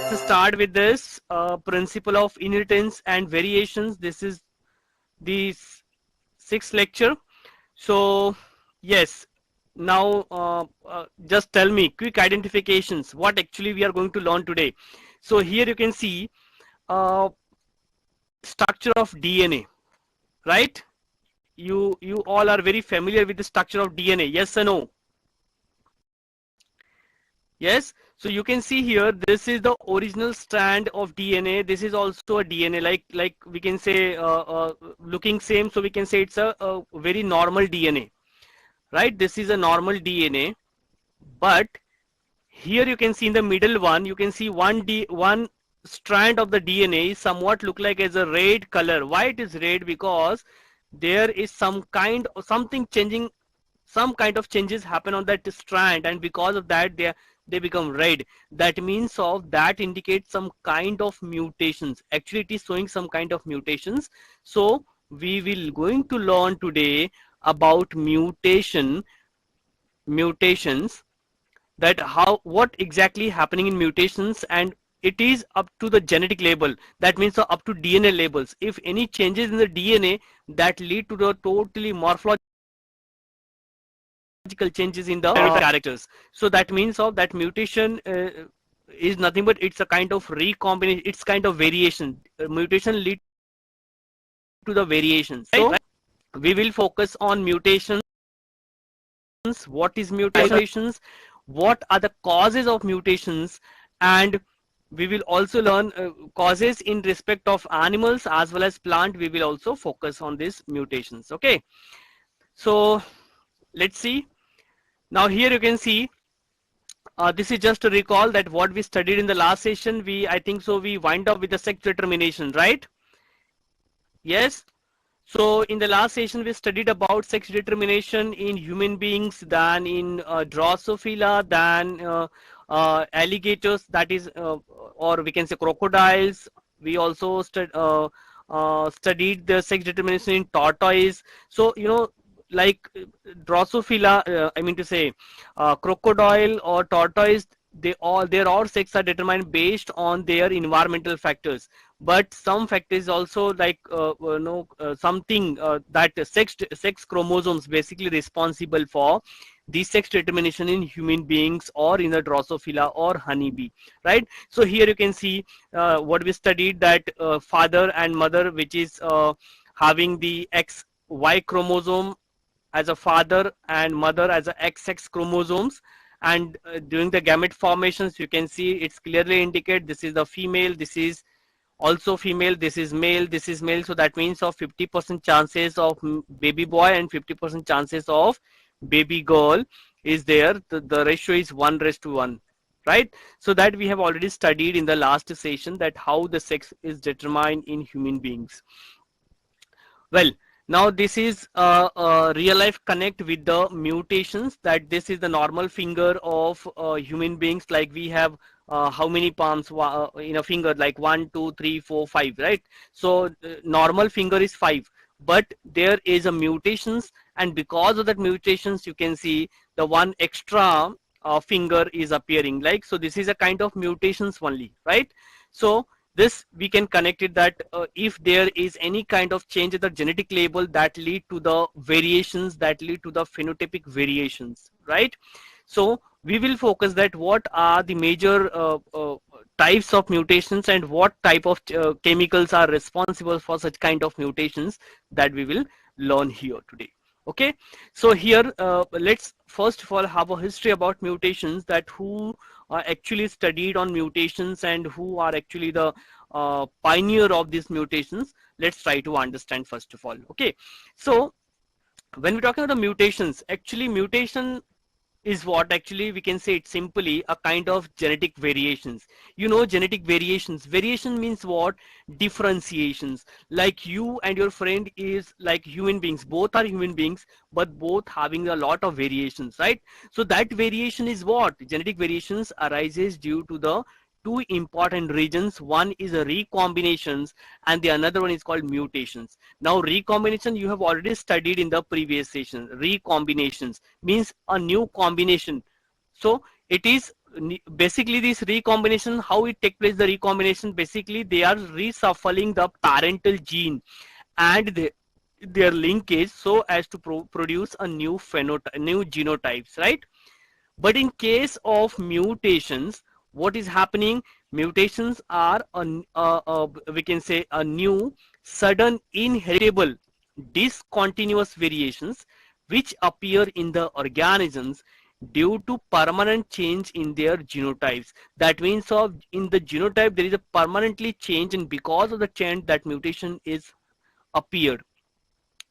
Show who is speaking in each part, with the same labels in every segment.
Speaker 1: Let's start with this principle of inheritance and variations. This is the sixth lecture. So yes, now just tell me quick identifications what actually we are going to learn today. So here you can see structure of DNA, right? You all are very familiar with the structure of DNA, yes or no? Yes, so you can see here this is the original strand of DNA. This is also a DNA, like we can say looking same, so we can say it's a very normal DNA, right? This is a normal DNA, but here you can see in the middle one, you can see one strand of the DNA is somewhat look like as a red color. Why it is red? Because there is some kind of something changing, some kind of changes happen on that strand, and because of that they become red. That means of that indicates some kind of mutations. Actually it is showing some kind of mutations. So we will going to learn today about mutations, that how what exactly happening in mutations, and it is up to the genetic label. That means up to DNA labels. If any changes in the DNA that lead to the totally morphological changes in the characters, so that means of that mutation is nothing but it's a kind of recombination, it's kind of variation. Mutation lead to the variations, right? So we will focus on mutations. What is mutations, what are the causes of mutations, and we will also learn causes in respect of animals as well as plant. We will also focus on these mutations. Okay, so let's see. Now here you can see this is just to recall that what we studied in the last session. I think so we wind up with the sex determination, right? Yes. So in the last session we studied about sex determination in human beings, then in Drosophila, then alligators, that is or we can say crocodiles. We also studied the sex determination in tortoise. So you know, like Drosophila, I mean to say crocodile or tortoise, their all sex are determined based on their environmental factors. But some factors also, like something that sex chromosomes basically responsible for the sex determination in human beings or in the Drosophila or honeybee, right? So here you can see what we studied, that father and mother, which is having the XY chromosome as a father and mother as a XX chromosomes, and during the gamete formations you can see it's clearly indicate this is the female, this is also female, this is male, this is male. So that means of 50% chances of baby boy and 50% chances of baby girl is there. The ratio is 1:1, right? So that we have already studied in the last session, that how the sex is determined in human beings. Well, now this is a real life connect with the mutations, that this is the normal finger of human beings. Like we have how many palms in a finger, like 1, 2, 3, 4, 5, right? So normal finger is 5, but there is a mutations, and because of that mutations you can see the one extra finger is appearing, like, so this is a kind of mutations only, right? So this we can connect it, that if there is any kind of change in the genetic label that lead to the variations, that lead to the phenotypic variations, right? So we will focus that what are the major types of mutations and what type of chemicals are responsible for such kind of mutations, that we will learn here today. Okay, so here let's first of all have a history about mutations, that who actually studied on mutations and who are actually the pioneer of these mutations. Let's try to understand first of all. Okay, so when we're talking about the mutations, actually mutation is what actually we can say it's simply a kind of genetic variations. You know, genetic variation means what? Differentiations. Like you and your friend is like human beings, both are human beings, but both having a lot of variations, right? So that variation is what? Genetic variations arises due to the two important regions. One is a recombinations and the another one is called mutations. Now recombination you have already studied in the previous session. Recombinations means a new combination. So it is basically this recombination, how it takes place, the recombination, basically they are reshuffling the parental gene and their linkage so as to produce a new phenotype, new genotypes, right? But in case of mutations, what is happening? Mutations are we can say a new, sudden, inheritable, discontinuous variations which appear in the organisms due to permanent change in their genotypes. That means of in the genotype there is a permanently change, and because of the change that mutation is appeared,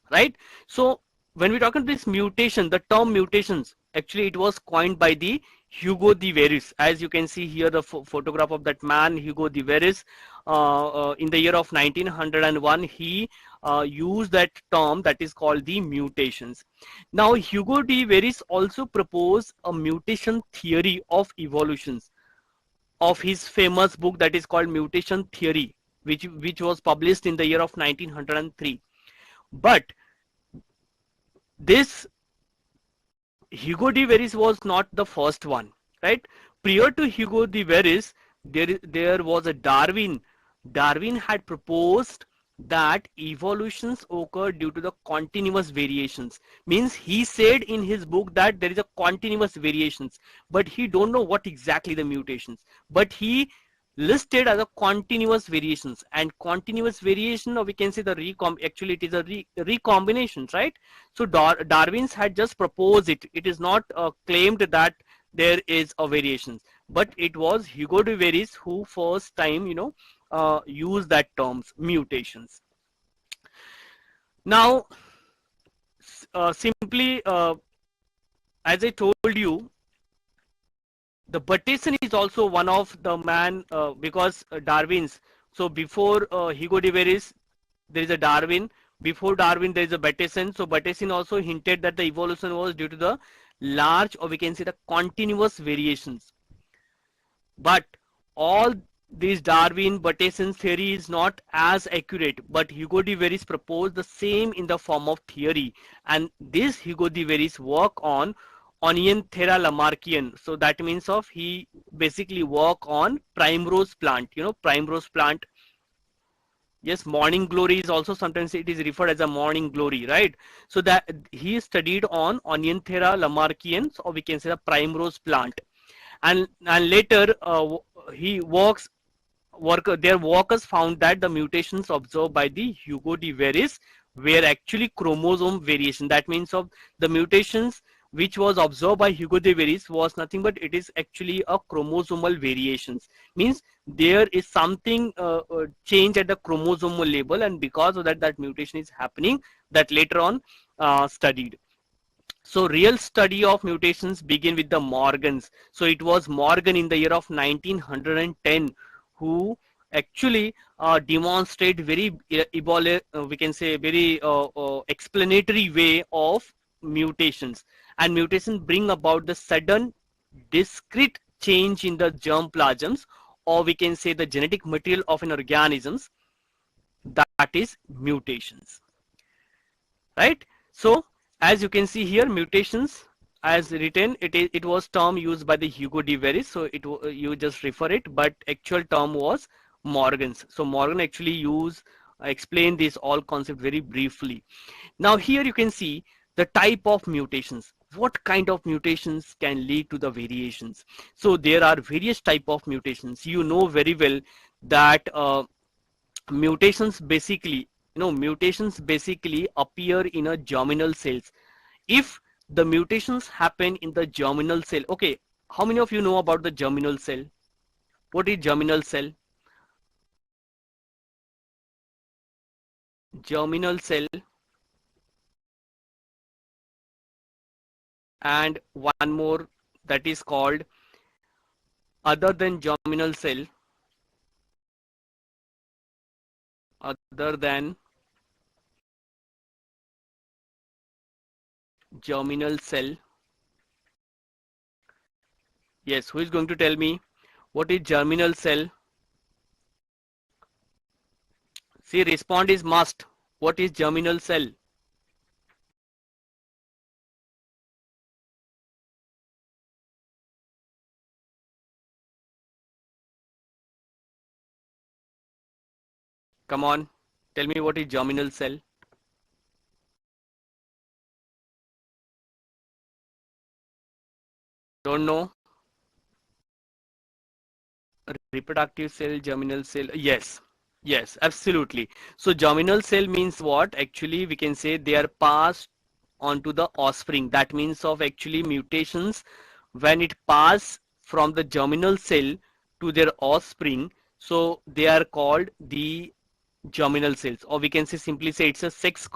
Speaker 1: right? So when we talk about this mutation, the term mutations, actually it was coined by the Hugo de Veris. As you can see here, the photograph of that man, Hugo de Veris, in the year of 1901, he used that term that is called the mutations. Now, Hugo de Veris also proposed a mutation theory of evolutions of his famous book that is called Mutation Theory, which was published in the year of 1903. But this Hugo de Veris was not the first one, right? Prior to Hugo de Veris, there was a Darwin. Darwin had proposed that evolutions occur due to the continuous variations. Means he said in his book that there is a continuous variations, but he don't know what exactly the mutations. But he listed as a continuous variations, and continuous variation, or we can say the actually it is a recombination, right? So Darwin's had just proposed it. It is not claimed that there is a variation, but it was Hugo de Veris who first time used that terms mutations. Now simply as I told you, the Buttason is also one of the man because Darwin's. So before Hugo de Veris, there is a Darwin. Before Darwin, there is a Buttason. So Buttason also hinted that the evolution was due to the large, or we can say the continuous variations. But all these Darwin Buttason theory is not as accurate. But Hugo de Veris proposed the same in the form of theory, and this Hugo de Veris work on Onianthera lamarckian. So that means of he basically work on primrose plant. You know, primrose plant. Yes, morning glory is also sometimes it is referred as a morning glory, right? So that he studied on Onianthera lamarckians, or we can say the primrose plant, and later he their workers found that the mutations observed by the Hugo de Veris were actually chromosome variation. That means of the mutations which was observed by Hugo de Veris was nothing but it is actually a chromosomal variations. Means there is something change at the chromosomal level, and because of that, that mutation is happening, that later on studied. So real study of mutations begin with the Morgans. So it was Morgan in the year of 1910 who actually demonstrate very we can say very explanatory way of mutations. And mutations bring about the sudden discrete change in the germ plasms, or we can say the genetic material of an organisms, that is mutations, right? So as you can see here, mutations as written, it was term used by the Hugo de Veris, so you just refer it, but actual term was Morgan's. So Morgan actually explain this all concept very briefly. Now here you can see the type of mutations. What kind of mutations can lead to the variations? So there are various type of mutations. You know very well that mutations basically appear in a germinal cells. If the mutations happen in the germinal cell, okay, how many of you know about the germinal cell? What is germinal cell? Germinal cell, and one more that is called other than germinal cell, other than germinal cell. Yes, who is going to tell me what is germinal cell? See, respond is must. What is germinal cell? Come on, tell me what is germinal cell. Don't know? Reproductive cell, germinal cell. Yes, yes, absolutely. So germinal cell means what? Actually, we can say they are passed onto the offspring. That means of actually mutations when it pass from the germinal cell to their offspring. So they are called the germinal cells, or we can say simply say it's a sex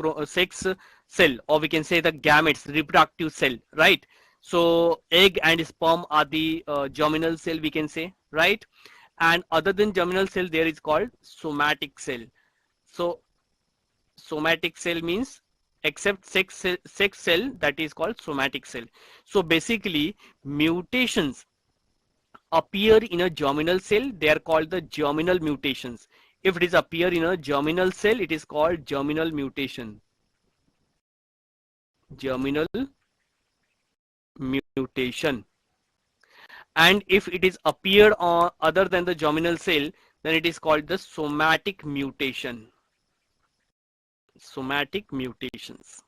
Speaker 1: cell, or we can say the gametes, reproductive cell, right? So egg and sperm are the germinal cell, we can say, right? And other than germinal cell, there is called somatic cell. So somatic cell means except sex cell, that is called somatic cell. So basically mutations appear in a germinal cell, they are called the germinal mutations. If it is appear in a germinal cell, it is called germinal mutation. Germinal mutation. And if it is appeared on other than the germinal cell, then it is called the somatic mutation. Somatic mutations.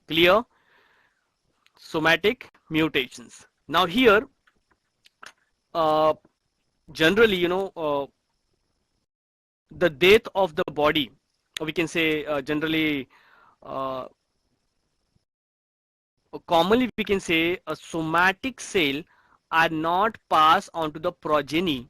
Speaker 1: Clear? Somatic mutations. Now here, uh, generally, the death of the body, we can say generally, uh, commonly we can say a somatic cell are not passed on to the progeny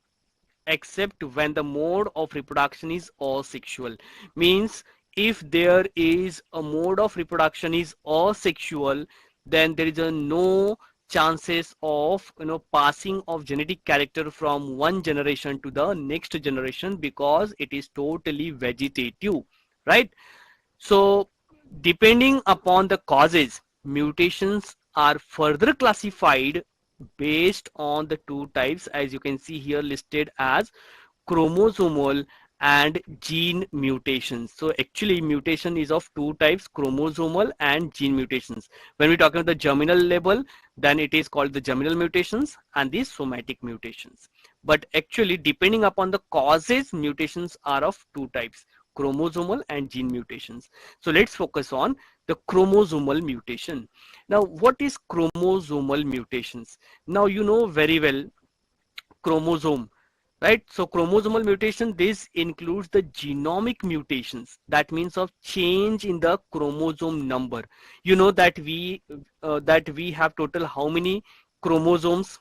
Speaker 1: except when the mode of reproduction is asexual. Means if there is a mode of reproduction is asexual, then there is a no chances of passing of genetic character from one generation to the next generation, because it is totally vegetative, right? So depending upon the causes, mutations are further classified based on the two types, as you can see here listed as chromosomal and gene mutations. So actually mutation is of two types, chromosomal and gene mutations. When we talk about the germinal level, then it is called the germinal mutations and the somatic mutations. But actually depending upon the causes, mutations are of two types, chromosomal and gene mutations. So let's focus on the chromosomal mutation. Now what is chromosomal mutations? Now you know very well chromosome, right? So chromosomal mutation, this includes the genomic mutations, that means of change in the chromosome number. You know that we have total how many chromosomes?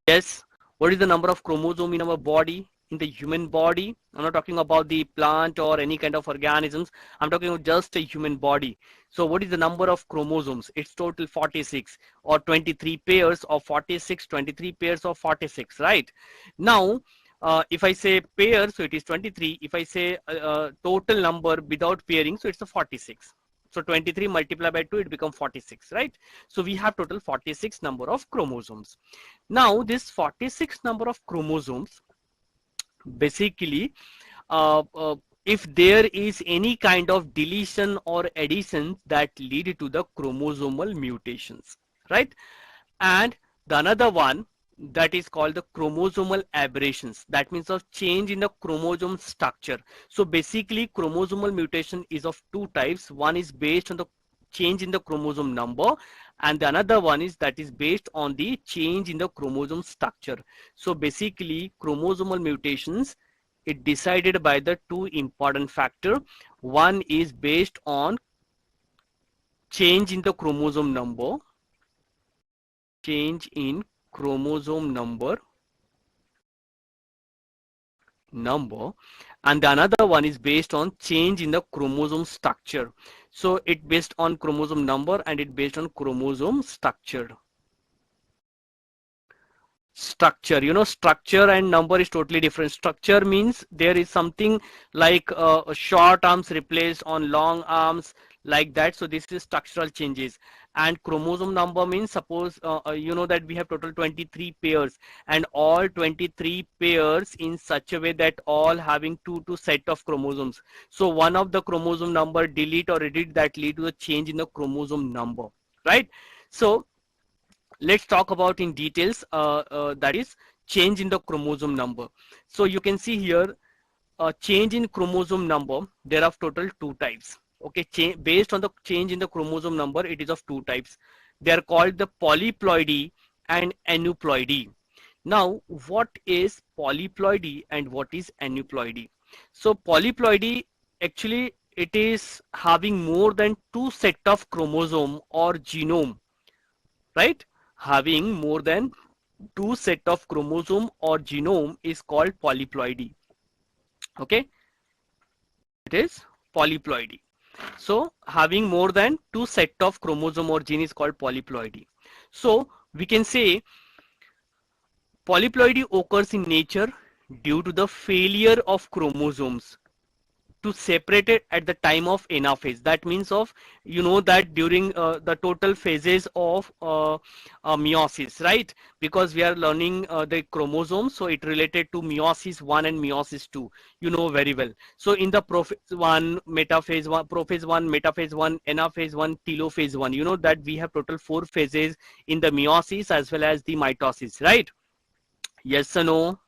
Speaker 1: Yes. What is the number of chromosome in our body, in the human body? I'm not talking about the plant or any kind of organisms. I'm talking about just a human body. So what is the number of chromosomes? It's total 46, or 23 pairs of 46, 23 pairs of 46, right? Now, if I say pair, so it is 23. If I say total number without pairing, so it's a 46. So 23 multiplied by 2, it becomes 46, right? So we have total 46 number of chromosomes. Now this 46 number of chromosomes, basically, if there is any kind of deletion or addition, that lead to the chromosomal mutations, right? And the another one, that is called the chromosomal aberrations, that means of change in the chromosome structure. So basically chromosomal mutation is of two types. One is based on the change in the chromosome number, and the another one is that is based on the change in the chromosome structure. So basically chromosomal mutations, it decided by the two important factor. One is based on change in the chromosome number, change in chromosome number, and the another one is based on change in the chromosome structure. So it based on chromosome number and it based on chromosome structure. Structure and number is totally different. Structure means there is something like short arms replaced on long arms, like that. So this is structural changes. And chromosome number means, suppose you know that we have total 23 pairs, and all 23 pairs in such a way that all having two set of chromosomes. So one of the chromosome number delete or edit, that lead to a change in the chromosome number, right? So let's talk about in details, that is change in the chromosome number. So you can see here, change in chromosome number, there are total two types. Okay, based on the change in the chromosome number, it is of two types. They are called the polyploidy and aneuploidy. Now, what is polyploidy and what is aneuploidy? So polyploidy, actually it is having more than two set of chromosome or genome, right? Having more than two set of chromosome or genome is called polyploidy. Okay, it is polyploidy. So having more than two set of chromosome or gene is called polyploidy. So we can say polyploidy occurs in nature due to the failure of chromosomes to separate it at the time of anaphase. That means of, you know, that during the total phases of meiosis, right? Because we are learning the chromosomes, so it related to meiosis 1 and meiosis 2, you know very well. So in the prophase 1, metaphase 1, prophase 1, metaphase 1, anaphase 1, telophase 1, you know that we have total 4 phases in the meiosis as well as the mitosis, right? Yes or no?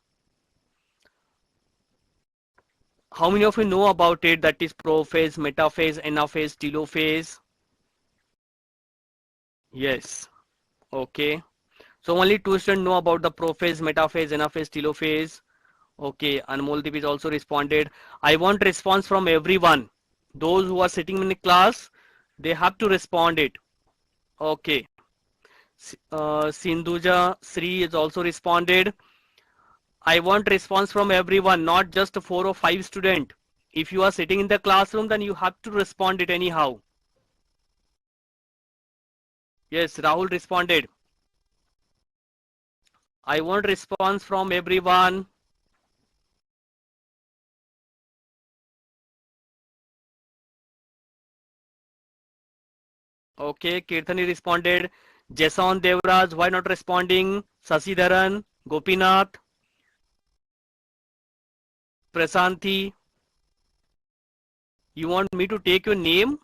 Speaker 1: How many of you know about it? That is prophase, metaphase, anaphase, telophase. Yes. Okay. So only two students know about the prophase, metaphase, anaphase, telophase. Okay. Anmoldeep is also responded. I want response from everyone. Those who are sitting in the class, they have to respond it. Okay. Sindhuja Sri is also responded. I want response from everyone, not just 4 or 5 students. If you are sitting in the classroom, then you have to respond it anyhow. Yes, Rahul responded. I want response from everyone. Okay, Kirthani responded. Jason Devraj, why not responding? Sasidharan, Gopinath, Prasanthi. You want me to take your name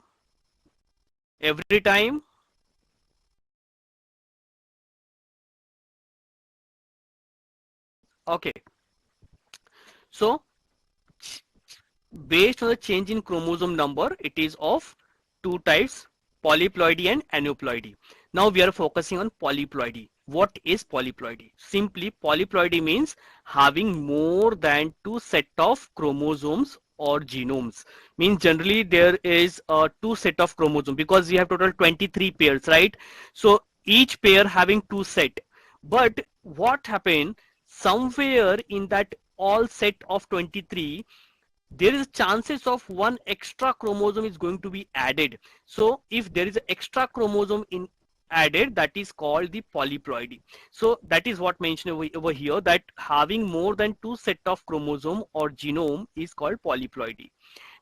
Speaker 1: every time? Okay. So, based on the change in chromosome number, it is of two types, polyploidy and aneuploidy. Now we are focusing on polyploidy. What is polyploidy? Simply, polyploidy means having more than two set of chromosomes or genomes. Means generally there is two set of chromosomes because we have total 23 pairs, right? So each pair having two set. But what happened somewhere in that all set of 23, there is chances of one extra chromosome is going to be added. So if there is an extra chromosome in added, that is called the polyploidy. So that is what mentioned over here, that having more than two set of chromosome or genome is called polyploidy.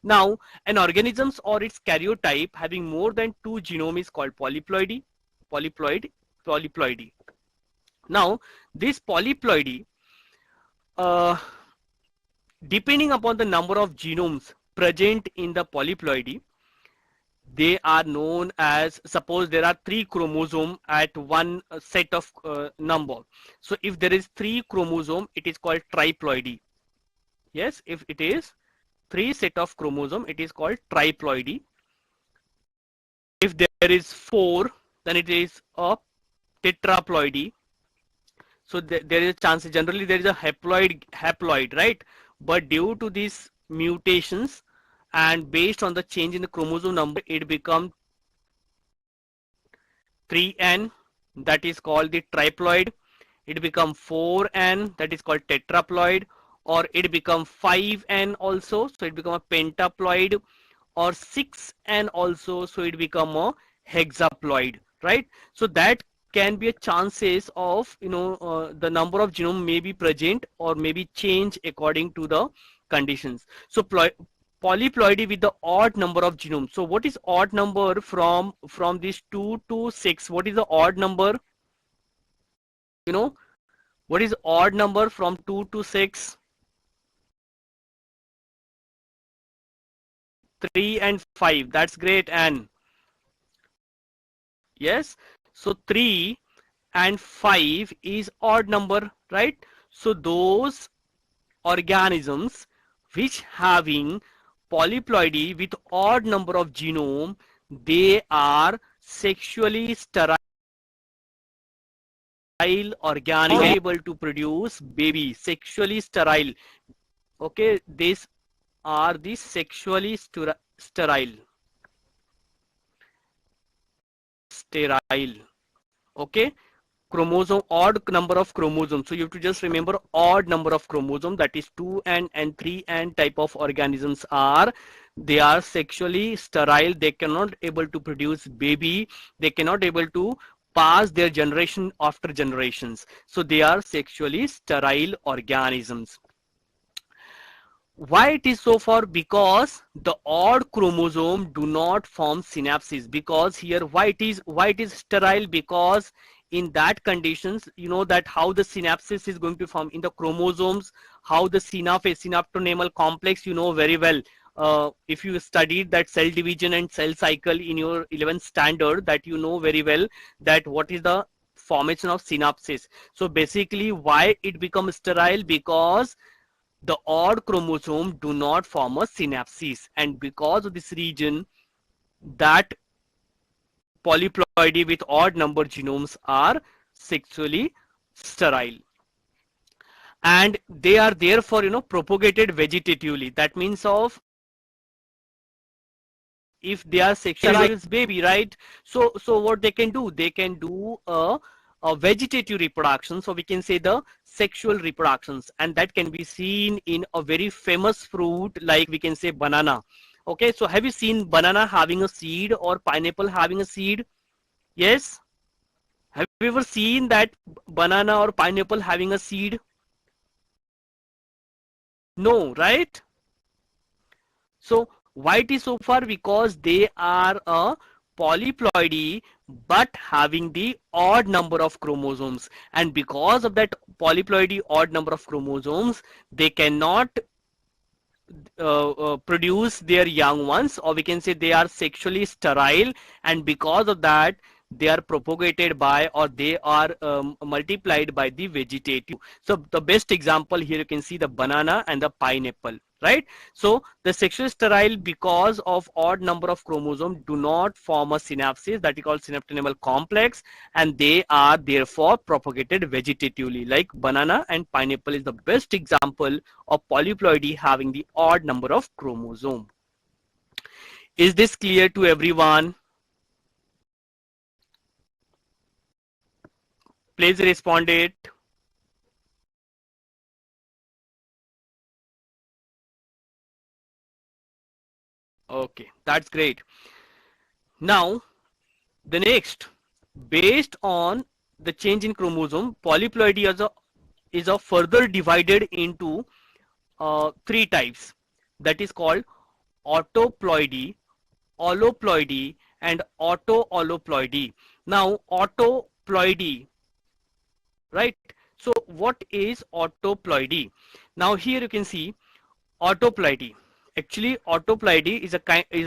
Speaker 1: Now an organisms or its karyotype having more than two genome is called polyploidy. Polyploidy. Now this polyploidy, depending upon the number of genomes present in the polyploidy, they are known as, suppose there are 3 chromosomes at one set of number. So if there is 3 chromosome, it is called triploidy. Yes, if it is 3 set of chromosome, it is called triploidy. If there is 4, then it is a tetraploidy. So there is a chance, generally there is a haploid, right? But due to these mutations and based on the change in the chromosome number, it becomes 3n, that is called the triploid. It becomes 4n, that is called tetraploid, or it becomes 5n also, so it becomes a pentaploid, or 6n also, so it becomes a hexaploid, right? So that can be a chances of, you know, the number of genome may be present or maybe change according to the conditions. So polyploidy with the odd number of genomes. So what is odd number from this 2 to 6? What is the odd number? You know, what is odd number from 2 to 6? 3 and 5. That's great. And yes, so 3 and 5 is odd number, right? So those organisms which having polyploidy with odd number of genome, they are sexually sterile organism able to produce baby. Sexually sterile. Okay, these are the sexually sterile. Okay, chromosome, odd number of chromosomes. So you have to just remember odd number of chromosomes, that is 2n and 3n type of organisms are, they are sexually sterile. They cannot able to produce baby. They cannot able to pass their generation after generations. So they are sexually sterile organisms. Why it is so far? Because the odd chromosome do not form synapses. Because here why it is sterile? Because in that conditions, you know that how the synapses is going to form in the chromosomes, how the synaptonemal complex, you know very well. If you studied that cell division and cell cycle in your 11th standard, that you know very well that what is the formation of synapses. So basically why it becomes sterile? Because the odd chromosome do not form a synapses, and because of this region, that polyploidy with odd number genomes are sexually sterile, and they are therefore, you know, propagated vegetatively. That means of, if they are sexually baby, right? So what they can do, they can do a vegetative reproduction. So we can say the sexual reproductions, and that can be seen in a very famous fruit like we can say banana. Okay, so have you seen banana having a seed or pineapple having a seed? Yes. Have you ever seen that banana or pineapple having a seed? No, right? So why it is so far? Because they are a polyploidy but having the odd number of chromosomes, and because of that polyploidy odd number of chromosomes, they cannot produce their young ones, or we can say they are sexually sterile, and because of that they are propagated by, or they are multiplied by the vegetative. So the best example here, you can see the banana and the pineapple, right? So the sexually sterile, because of odd number of chromosomes, do not form a synapses, that is called synaptonemal complex, and they are therefore propagated vegetatively. Like banana and pineapple is the best example of polyploidy having the odd number of chromosome. Is this clear to everyone? Please respond it. Okay, that's great. Now the next, based on the change in chromosome, polyploidy is a further divided into three types, that is called autoploidy, alloploidy, and auto-alloploidy. Now autoploidy, right? So what is autoploidy? Now here you can see autoploidy. Actually autoploidy is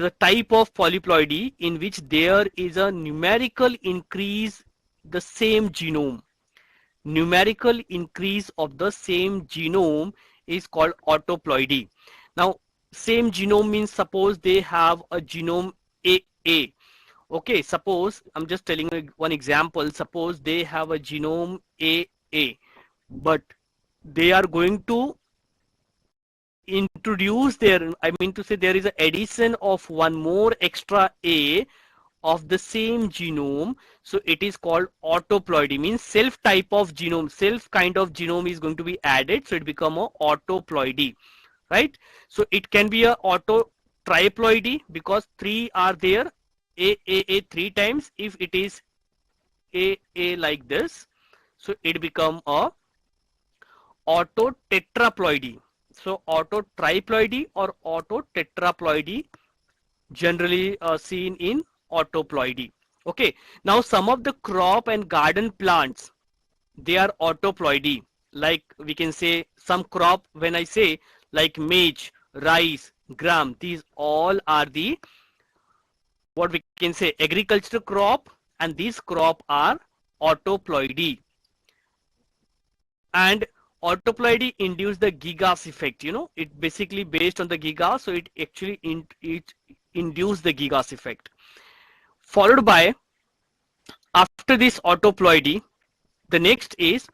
Speaker 1: a type of polyploidy in which there is a numerical increase the same genome. Numerical increase of the same genome is called autoploidy. Now same genome means, suppose they have a genome AA. Okay, suppose I'm just telling you one example. Suppose they have a genome AA, but they are going to introduce their, I mean to say, there is an addition of one more extra A of the same genome. So it is called autoploidy, means self type of genome, self kind of genome is going to be added, so it become a autoploidy, right? So it can be a auto triploidy because three are there, a three times. If it is a like this, so it become a auto tetraploidy. So auto triploidy or auto tetraploidy, generally seen in autoploidy. Okay, now some of the crop and garden plants, they are autoploidy. Like we can say some crop, when I say like maize, rice, gram, these all are the, what we can say, agricultural crop, and these crop are autoploidy. And Autoploidy induce the Gigas effect. It basically based on the Giga, so it actually it induce the Gigas effect. Followed by, after this autoploidy, the next is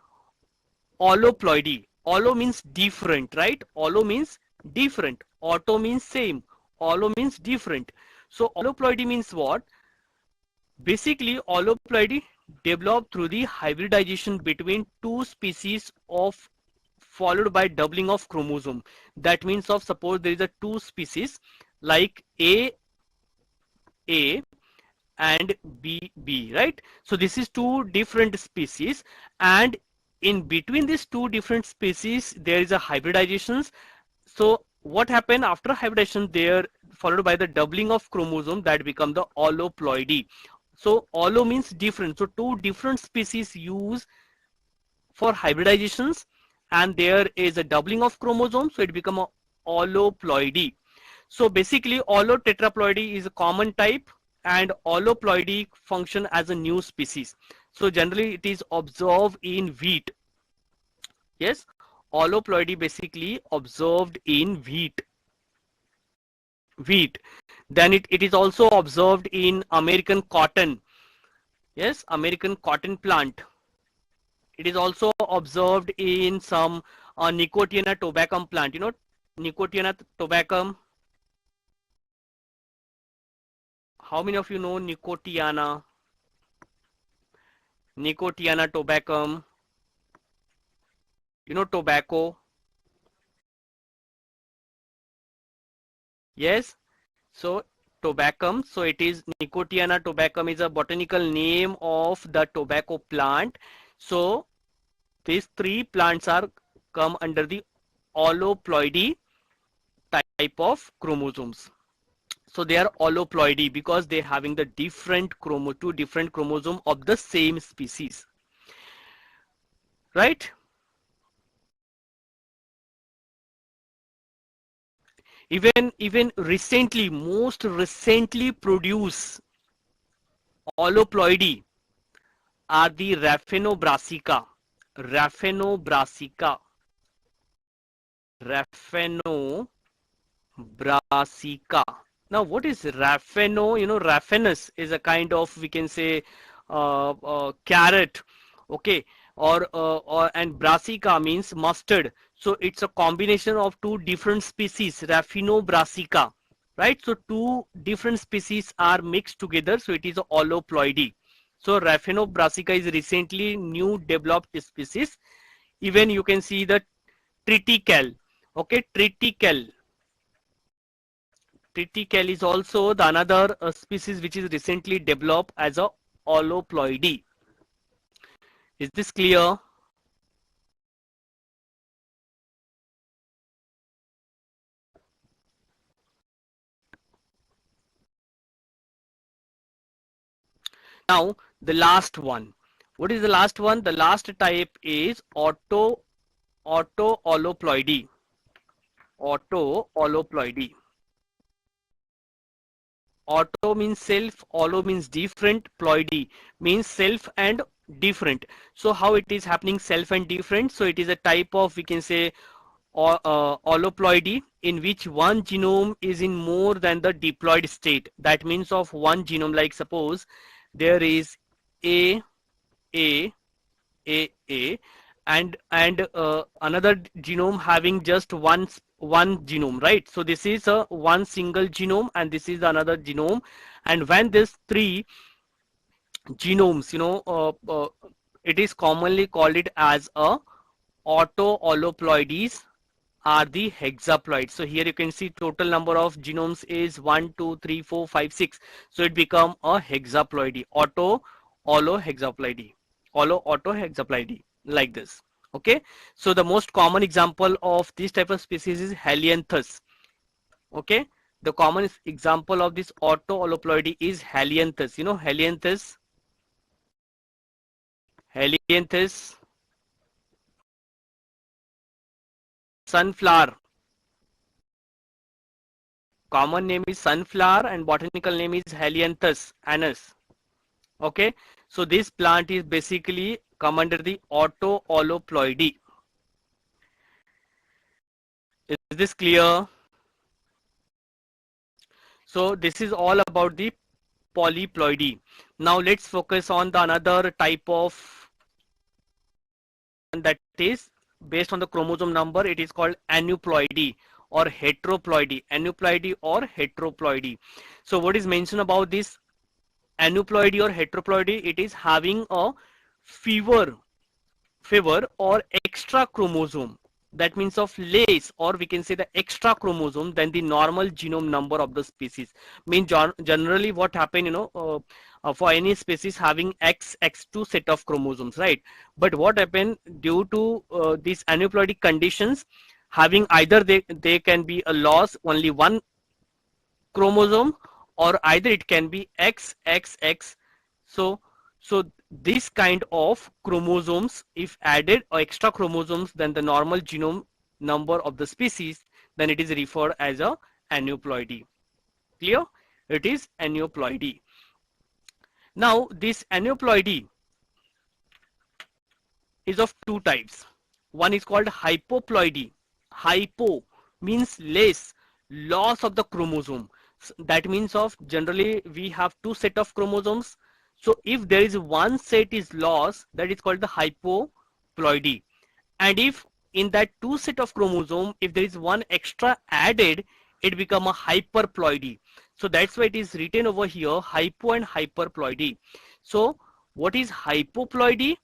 Speaker 1: alloploidy. Allo means different, right? Allo means different. Auto means same. Allo means different. So alloploidy means what? Basically, alloploidy developed through the hybridization between two species of followed by doubling of chromosome. That means of suppose there is a two species like A and B, right? So this is two different species, and in between these two different species there is a hybridizations. So what happened after hybridization, there followed by the doubling of chromosome, that become the alloploidy. So allo means different, so two different species use for hybridizations, and there is a doubling of chromosome, so it become a alloploidy. So basically allotetraploidy is a common type, and alloploidy function as a new species. So generally it is observed in wheat. Yes, alloploidy basically observed in wheat. Then it is also observed in American cotton. Yes, American cotton plant. It is also observed in some Nicotiana tobacco plant. Nicotiana tobacco. How many of you know Nicotiana? Nicotiana tobacco. Tobacco. Yes. So tobacco. So it is Nicotiana tobacco is a botanical name of the tobacco plant. So these three plants are come under the alloploidy type of chromosomes. So they are alloploidy because they having the two different chromosome of the same species, right? Even recently, most recently produced alloploidy are the Raphenobrassica. Raphenobrassica. Raphenobrassica. Now, what is rapheno? Raphanus is a kind of, we can say, carrot, okay, and brassica means mustard. So it's a combination of two different species, Raphenobrassica, right? So two different species are mixed together, so it is a alloploidy. So Raphenobrassica is recently new developed species. Even you can see the triticale, okay, triticale. Triticale is also the another species which is recently developed as a alloploidy. Is this clear? Now the last one. What is the last one? The last type is auto-alloploidy. Auto-alloploidy. Auto means self, allo means different, ploidy means self and different. So how it is happening self and different? So it is a type of, we can say, alloploidy in which one genome is in more than the diploid state. That means of one genome, like suppose there is A, A, A, and another genome having just one genome, right? So this is a one single genome, and this is another genome, and when this three genomes, it is commonly called it as a auto-alloploidies are the hexaploids. So here you can see total number of genomes is 1, 2, 3, 4, 5, 6. So it become a hexaploidy, auto-hexaploidy, auto-hexaploidy, like this. Okay. So the most common example of this type of species is Helianthus. Okay. The common example of this auto-alloploidy is Helianthus. Helianthus, sunflower. Common name is sunflower and botanical name is Helianthus anus. Okay, so this plant is basically come under the auto-alloploidy. this clear? So this is all about the polyploidy. Now let's focus on the another type of, that is based on the chromosome number. It is called aneuploidy or heteroploidy. Aneuploidy or heteroploidy. So what is mentioned about this aneuploidy or heteroploidy? It is having a fever or extra chromosome, that means of less, or we can say the extra chromosome than the normal genome number of the species. Mean generally what happen, for any species having x2 set of chromosomes, right? But what happen due to these aneuploidy conditions, having either they can be a loss only one chromosome, or either it can be XXX. So this kind of chromosomes, if added or extra chromosomes than the normal genome number of the species, then it is referred as a aneuploidy. Clear? It is aneuploidy. Now this aneuploidy is of two types. One is called hypoploidy. Hypo means less, loss of the chromosome. That means of generally we have two set of chromosomes. So if there is one set is lost, that is called the hypoploidy. And if in that two set of chromosome, if there is one extra added, it become a hyperploidy. So that's why it is written over here, hypo and hyperploidy. So what is hypoploidy?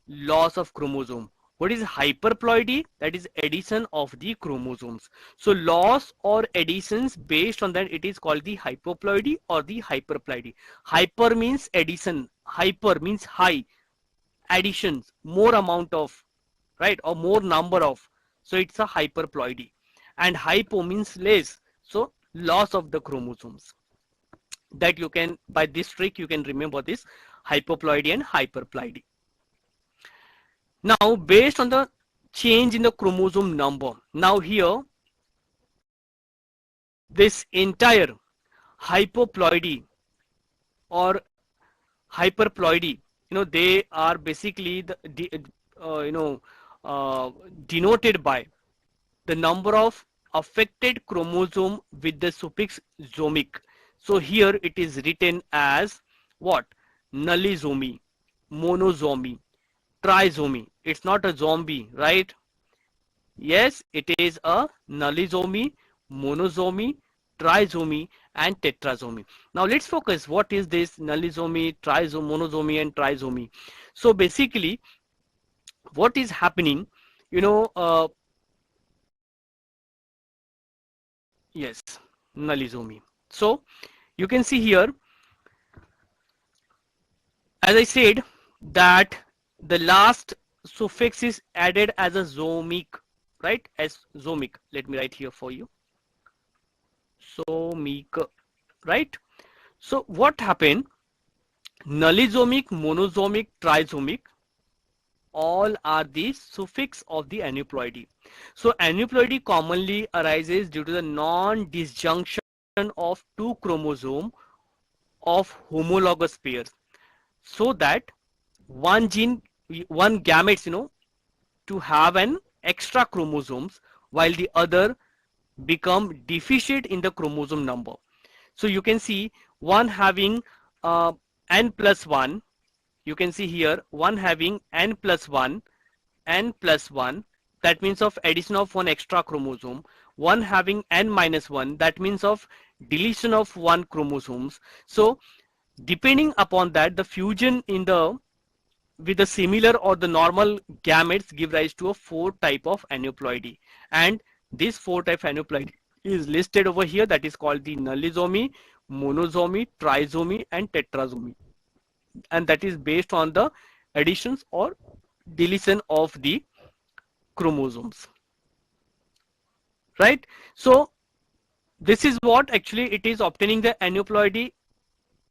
Speaker 1: Loss of chromosome. What is hyperploidy? That is addition of the chromosomes. So loss or additions, based on that it is called the hypoploidy or the hyperploidy. Hyper means addition, hyper means high, additions, more amount of, right, or more number of. So it's a hyperploidy. And hypo means less, so loss of the chromosomes. That you can, by this trick you can remember this hypoploidy and hyperploidy. Now based on the change in the chromosome number, now here this entire hypoploidy or hyperploidy, they are basically denoted by the number of affected chromosome with the suffix zomic. So here it is written as what? Nullisomy, monosomy, trisomy. It's not a zombie, right? Yes, it is a nullisomy, monosomy, trisomy and tetrasomy. Now let's focus what is this nullisomy, trisomy, monosomy and trisomy. So basically what is happening, yes, nullisomy. So you can see here, as I said, that the last suffix is added as a zomic, right? As zomic. Let me write here for you. Zomic, right? So what happened? Nullisomic, monosomic, trisomic, all are the suffix of the aneuploidy. So aneuploidy commonly arises due to the non-disjunction of two chromosomes of homologous pairs, so that one gene, one gametes, to have an extra chromosomes, while the other become deficient in the chromosome number. So you can see one having n plus 1, you can see here one having n plus 1, that means of addition of one extra chromosome, one having n minus 1, that means of deletion of one chromosomes. So depending upon that, the fusion in the with the similar or the normal gametes give rise to a four type of aneuploidy, and this four type aneuploidy is listed over here, that is called the nullisomy, monosomy, trisomy and tetrasomy, and that is based on the additions or deletion of the chromosomes, right? So this is what actually it is obtaining the aneuploidy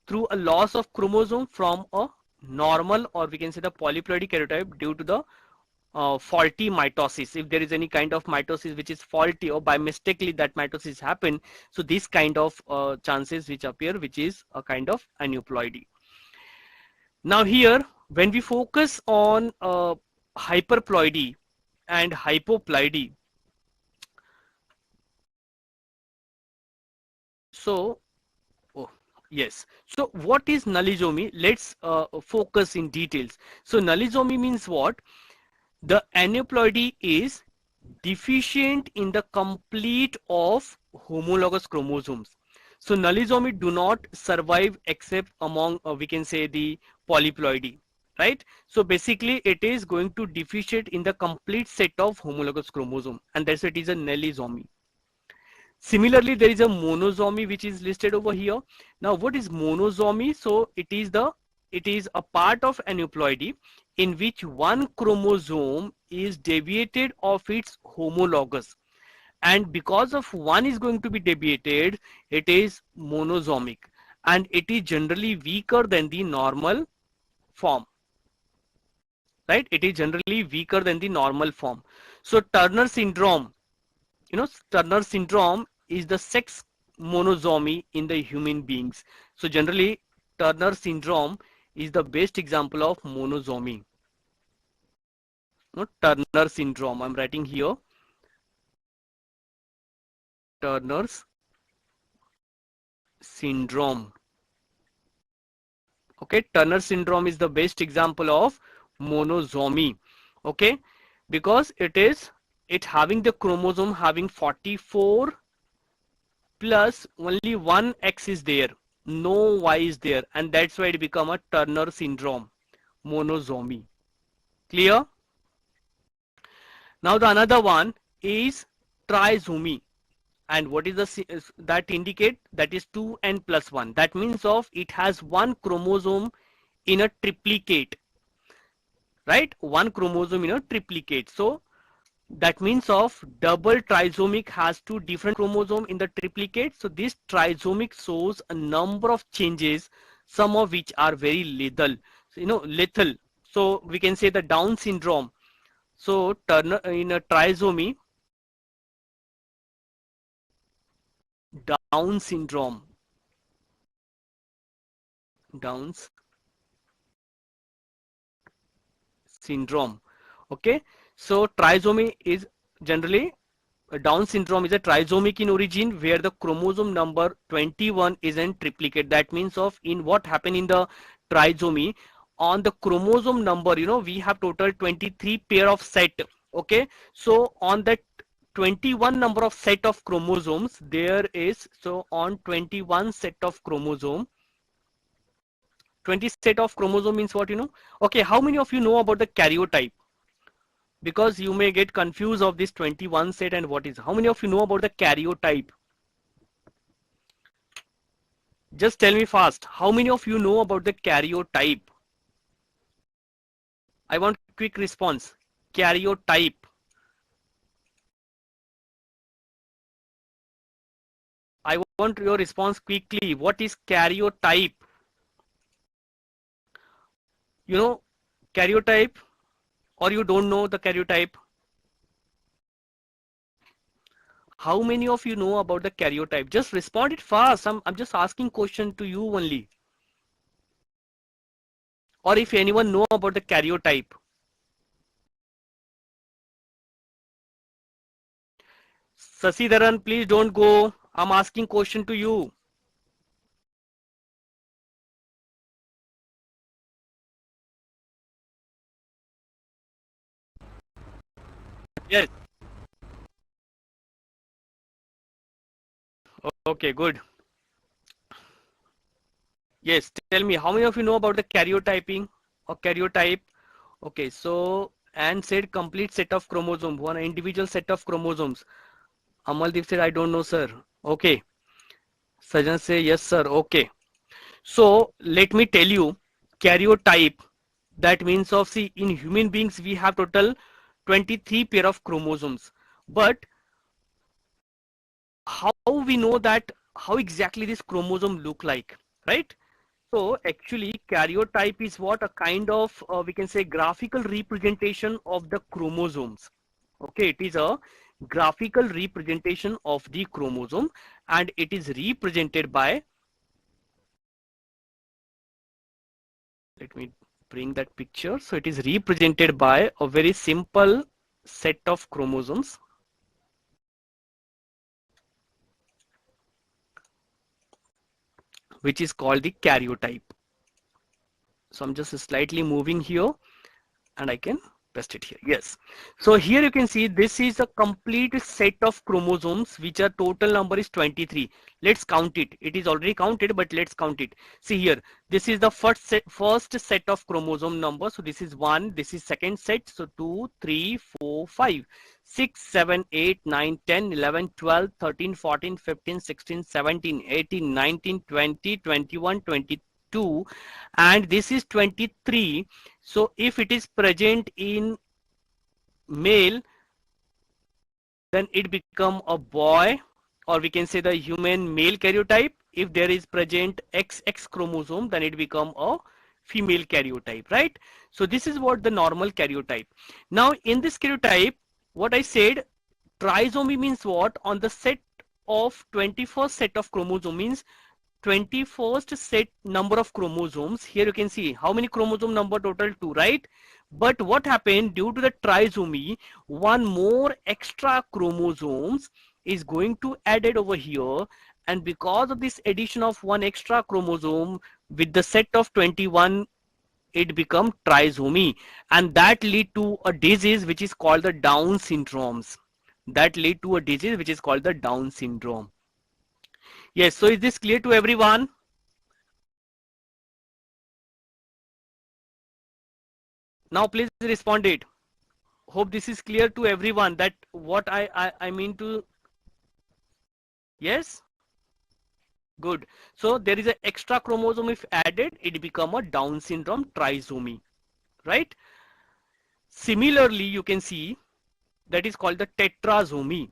Speaker 1: through a loss of chromosome from a normal, or we can say the polyploidy karyotype, due to the faulty mitosis. If there is any kind of mitosis which is faulty, or by mistakenly that mitosis happen, so this kind of chances which appear, which is a kind of aneuploidy. Now here when we focus on hyperploidy and hypoploidy, So, oh, yes. So what is nullisomy? Let's focus in details. So nullisomy means what? The aneuploidy is deficient in the complete of homologous chromosomes. So nullisomy do not survive except among we can say the polyploidy, right? So basically it is going to deficient in the complete set of homologous chromosome, and that's why it is a nullisomy. Similarly, there is a monosomy which is listed over here. Now, what is monosomy? So it is a part of aneuploidy in which one chromosome is deviated of its homologous, and because of one is going to be deviated, it is monosomic, and it is generally weaker than the normal form, right? It is generally weaker than the normal form. So Turner syndrome, Turner syndrome is the sex monosomy in the human beings. So generally, Turner syndrome is the best example of monosomy. Turner syndrome. I'm writing here. Turner's syndrome. Okay, Turner syndrome is the best example of monosomy. Okay, because it having the chromosome having 44 plus only one X is there, no Y is there, and that's why it become a Turner syndrome, monosomy. Clear? Now the another one is trisomy, and what is the that indicate? That is 2n plus 1. That means of it has one chromosome in a triplicate, right? One chromosome in a triplicate. So that means of double trisomic has two different chromosome in the triplicate. So this trisomic shows a number of changes, some of which are very lethal. So, lethal. So we can say the Down syndrome. So Turner in a trisomy, Down syndrome, Down's syndrome. Okay. So trisomy is generally Down syndrome is a trisomic in origin where the chromosome number 21 is in triplicate. That means of in what happened in the trisomy, on the chromosome number, we have total 23 pair of set. Okay, so on that 21 number of set of chromosomes there is, so on 21 set of chromosome, 20 set of chromosome means what? Okay, how many of you know about the karyotype? Because you may get confused of this 21 set and what is. How many of you know about the karyotype? Just tell me fast. How many of you know about the karyotype? I want quick response. Karyotype. I want your response quickly. What is karyotype? You know karyotype, or you don't know the karyotype? How many of you know about the karyotype? Just respond it fast. I'm just asking question to you only. Or if anyone know about the karyotype. Sasidharan, please don't go. I'm asking question to you. Yes. Okay, good. Yes, tell me, how many of you know about the karyotyping or karyotype? Okay, so and said complete set of chromosomes, one individual set of chromosomes. Amaldeep said, I don't know, sir. Okay. Sajan say, yes, sir. Okay. So let me tell you, karyotype, that means of, see, in human beings, we have total 23 pair of chromosomes. But how we know that, how exactly this chromosome look like, right? So actually karyotype is what? A kind of we can say graphical representation of the chromosomes. Okay, it is a graphical representation of the chromosome, and it is represented by, let me bring that picture. So it is represented by a very simple set of chromosomes. which is called the karyotype. So I'm just slightly moving here and I can paste it here. Yes. So here you can see this is a complete set of chromosomes, which are total number is 23. Let's count it. It is already counted, but let's count it. See here, this is the first set of chromosome numbers. So this is 1, this is second set. So 2, 3, 4, 5, 6, 7, 8, 9, 10, 11, 12, 13, 14, 15, 16, 17, 18, 19, 20, 21, 22, and this is 23. So if it is present in male, then it become a boy, or we can say the human male karyotype. If there is present XX chromosome, then it become a female karyotype, right? So this is what the normal karyotype. Now in this karyotype, what I said, trisomy means what? On the set of 21st set of chromosome means 21st set number of chromosomes. Here you can see how many chromosome number total, 2, right? But what happened due to the trisomy, one more extra chromosomes is going to added over here, and because of this addition of one extra chromosome with the set of 21, it become trisomy, and that lead to a disease which is called the Down syndromes. That lead to a disease which is called the Down syndrome. Yes, so is this clear to everyone? Now please respond it. Hope this is clear to everyone that what I mean to. Yes? Good. So there is an extra chromosome if added, it become a Down syndrome trisomy, right? Similarly, you can see that is called the tetrasomy.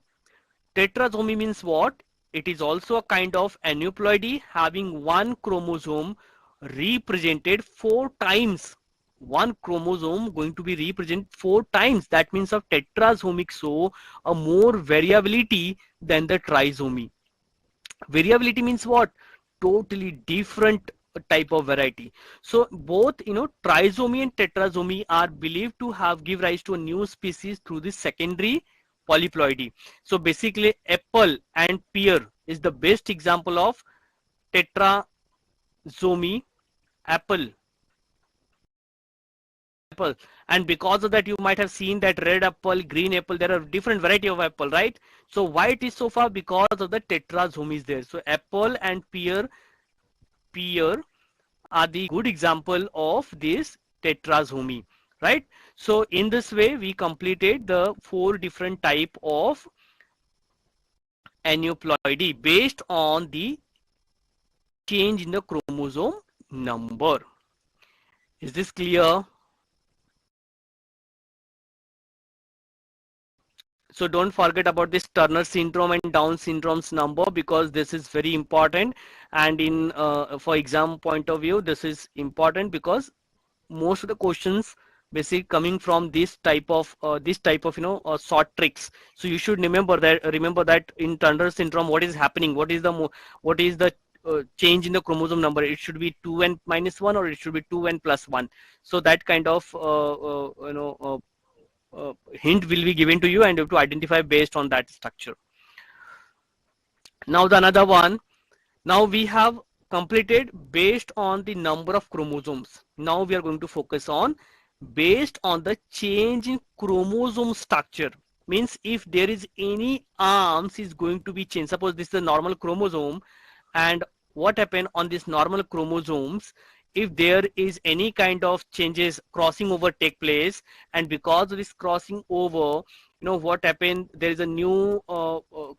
Speaker 1: Tetrasomy means what? It is also a kind of aneuploidy having one chromosome represented 4 times. One chromosome going to be represented 4 times. That means of tetrasomic, so a more variability than the trisomy. Variability means what? Totally different type of variety. So both, trisomy and tetrasomy are believed to have give rise to a new species through the secondary polyploidy. So basically apple and pear is the best example of tetrasomy. Apple, and because of that you might have seen that red apple, green apple, there are different variety of apple, right? So why it is so far? Because of the tetrasomy is there. So apple and pear are the good example of this tetrasomy, right? So in this way we completed the 4 different type of aneuploidy based on the change in the chromosome number. Is this clear? So don't forget about this Turner syndrome and Down syndrome's number, because this is very important, and in for exam point of view this is important because most of the questions basically coming from this type of short tricks. So you should remember that in Turner syndrome what is happening, what is the change in the chromosome number. It should be 2n minus 1 or it should be 2n plus 1. So that kind of hint will be given to you, and you have to identify based on that structure. Now the another one, now we have completed based on the number of chromosomes. Now we are going to focus on based on the change in chromosome structure. Means if there is any arms is going to be changed. Suppose this is a normal chromosome, and what happened on this normal chromosomes, if there is any kind of changes, crossing over take place, and because of this crossing over, what happened, there is a new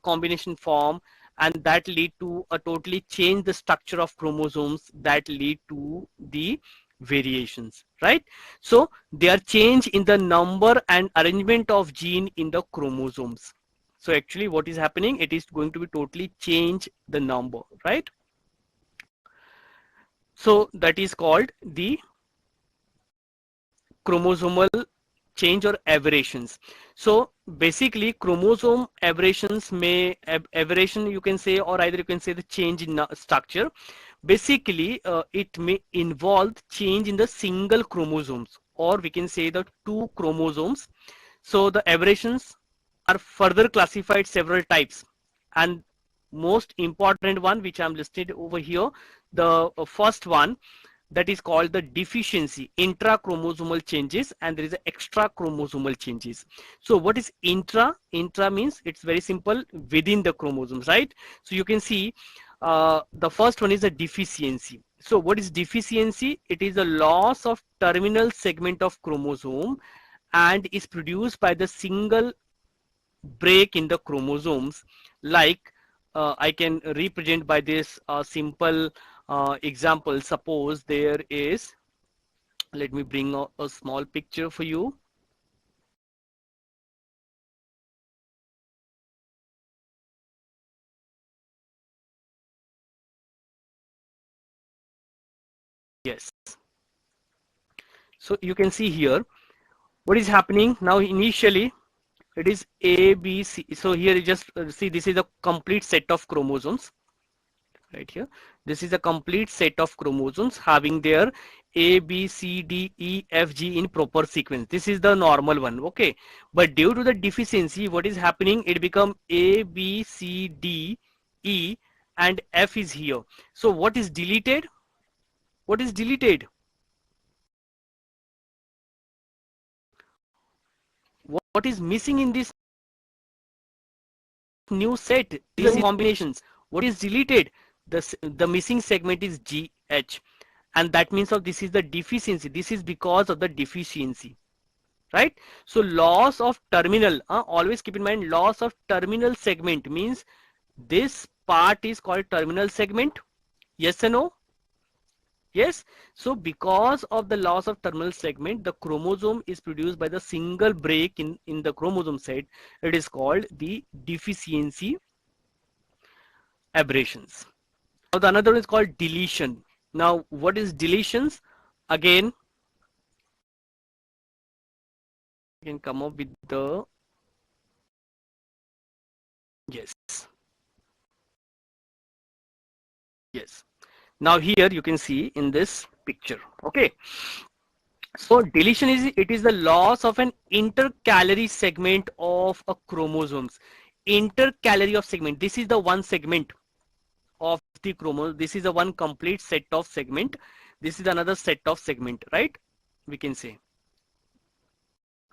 Speaker 1: combination form, and that lead to a totally change the structure of chromosomes, that lead to the variations, right? So they are change in the number and arrangement of gene in the chromosomes. So actually what is happening, it is going to be totally change the number, right? So that is called the chromosomal change or aberrations. So basically chromosome aberrations aberration you can say, or either you can say the change in structure. Basically it may involve change in the single chromosomes, or we can say the 2 chromosomes. So the aberrations are further classified several types, and most important one which I'm listed over here, the first one, that is called the deficiency, intrachromosomal changes, and there is a extra chromosomal changes. So what is intra means it's very simple, within the chromosomes, right? So you can see the first one is a deficiency. So what is deficiency? It is a loss of terminal segment of chromosome and is produced by the single break in the chromosomes. Like I can represent by this simple example. Suppose there is, let me bring a small picture for you. Yes. So you can see here what is happening now. Initially it is A, B, C. So here you just see this is a complete set of chromosomes right here. This is a complete set of chromosomes having their A, B, C, D, E, F, G in proper sequence. This is the normal one, okay? But due to the deficiency, what is happening? It become A, B, C, D, E, and F is here. So what is deleted? What is deleted? What is missing in this new set? These combinations. What is deleted? The missing segment is GH, and that means of this is the deficiency. This is because of the deficiency, right? So loss of terminal, always keep in mind, loss of terminal segment means this part is called terminal segment. Yes or no? Yes. So because of the loss of terminal segment, the chromosome is produced by the single break in the chromosome set. It is called the deficiency aberrations. Now the another one is called deletion. Now what is deletions? Again, you can come up with the, yes, yes. Now here you can see in this picture, okay? So deletion is, it is the loss of an intercalary segment of a chromosomes. Intercalary of segment, this is the one segment of the chromosome. This is the one complete set of segment. This is another set of segment, right? We can say,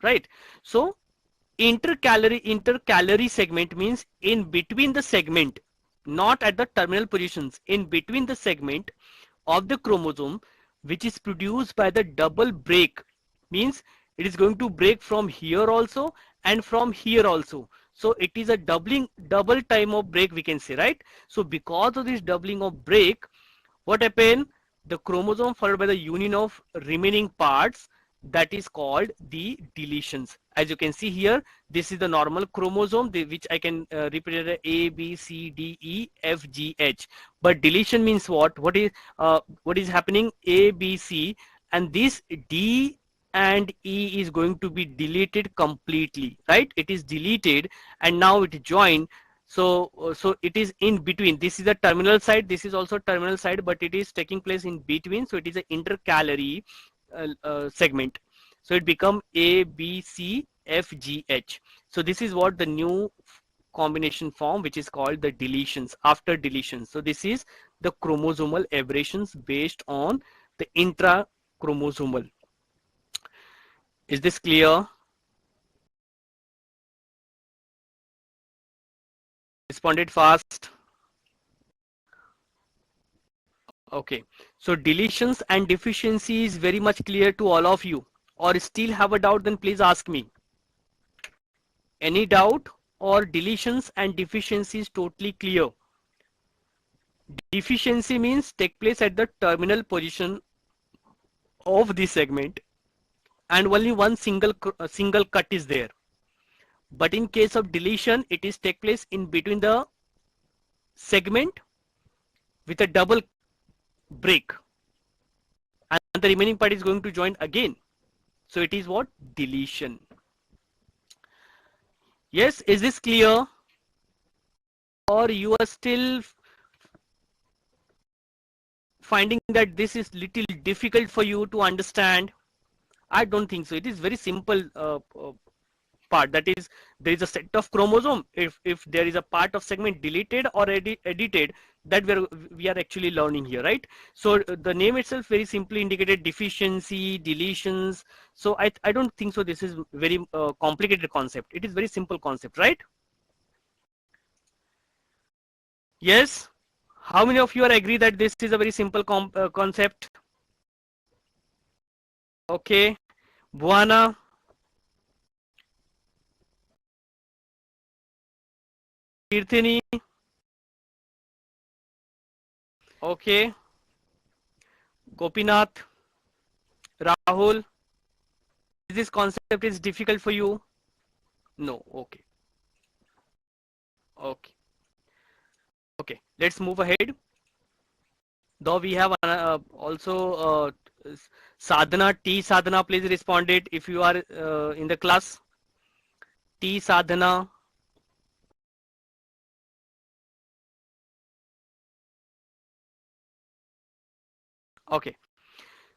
Speaker 1: right? So intercalary segment means in between the segment, not at the terminal positions, in between the segment of the chromosome, which is produced by the double break, means it is going to break from here also and from here also. So it is a double time of break, we can say, right? So because of this doubling of break, what happened? The chromosome followed by the union of remaining parts, that is called the deletions. As you can see here, this is the normal chromosome, which I can represent A, B, C, D, E, F, G, H. But deletion means what? What is happening? A, B, C, and this D and E is going to be deleted completely, right? It is deleted and now it joined. So it is in between. This is the terminal side, this is also terminal side, but it is taking place in between. So it is an intercalary segment. So it become A, B, C, F, G, H. So this is what the new combination form, which is called the deletions, after deletion. So this is the chromosomal aberrations based on the intrachromosomal. Is this clear? Responded fast. Okay, so deletions and deficiency is very much clear to all of you, or still have a doubt, then please ask me. Any doubt? Or deletions and deficiencies totally clear? Deficiency means take place at the terminal position of the segment and only one single cut is there. But in case of deletion, it is take place in between the segment with a double break, and the remaining part is going to join again. So it is what? Deletion. Yes, is this clear? Or you are still finding that this is little difficult for you to understand? I don't think so. It is very simple part. That is, there is a set of chromosome. If there is a part of segment deleted or edited, that we are actually learning here, right? So the name itself very simply indicated deficiency, deletions. So I don't think so this is very complicated concept. It is very simple concept, right? Yes. How many of you are agree that this is a very simple concept? Okay. Buana, Kirtini. Okay. Gopinath, Rahul. This concept is difficult for you? No. Okay. Okay. Okay. Let's move ahead. Though we have also Sadhana, T Sadhana, please responded if you are in the class. T Sadhana. Okay.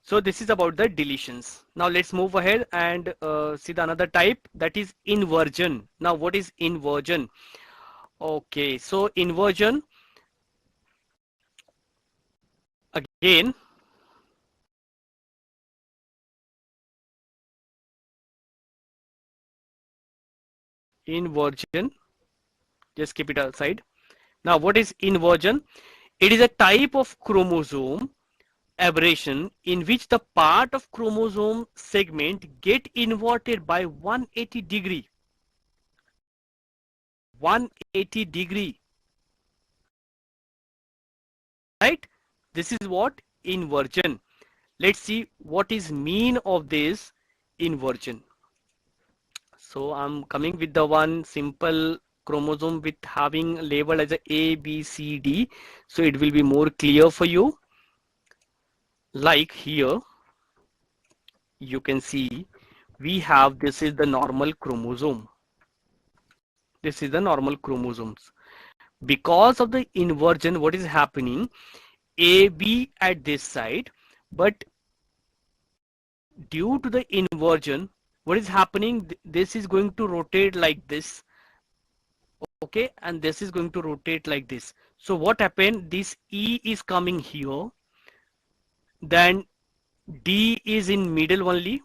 Speaker 1: So this is about the deletions. Now let's move ahead and see the another type, that is inversion. Now what is inversion? Okay, so inversion, again, inversion, just keep it aside. Now what is inversion? It is a type of chromosome aberration in which the part of chromosome segment get inverted by 180 degree. 180 degree, right? This is what inversion. Let's see what is mean of this inversion. So I'm coming with the one simple chromosome with having labeled as a B, C, D. So it will be more clear for you. Like here, you can see we have, this is the normal chromosome. This is the normal chromosomes. Because of the inversion, what is happening? AB at this side, but due to the inversion, what is happening? This is going to rotate like this, okay, and this is going to rotate like this. So what happened? This E is coming here, then D is in middle only,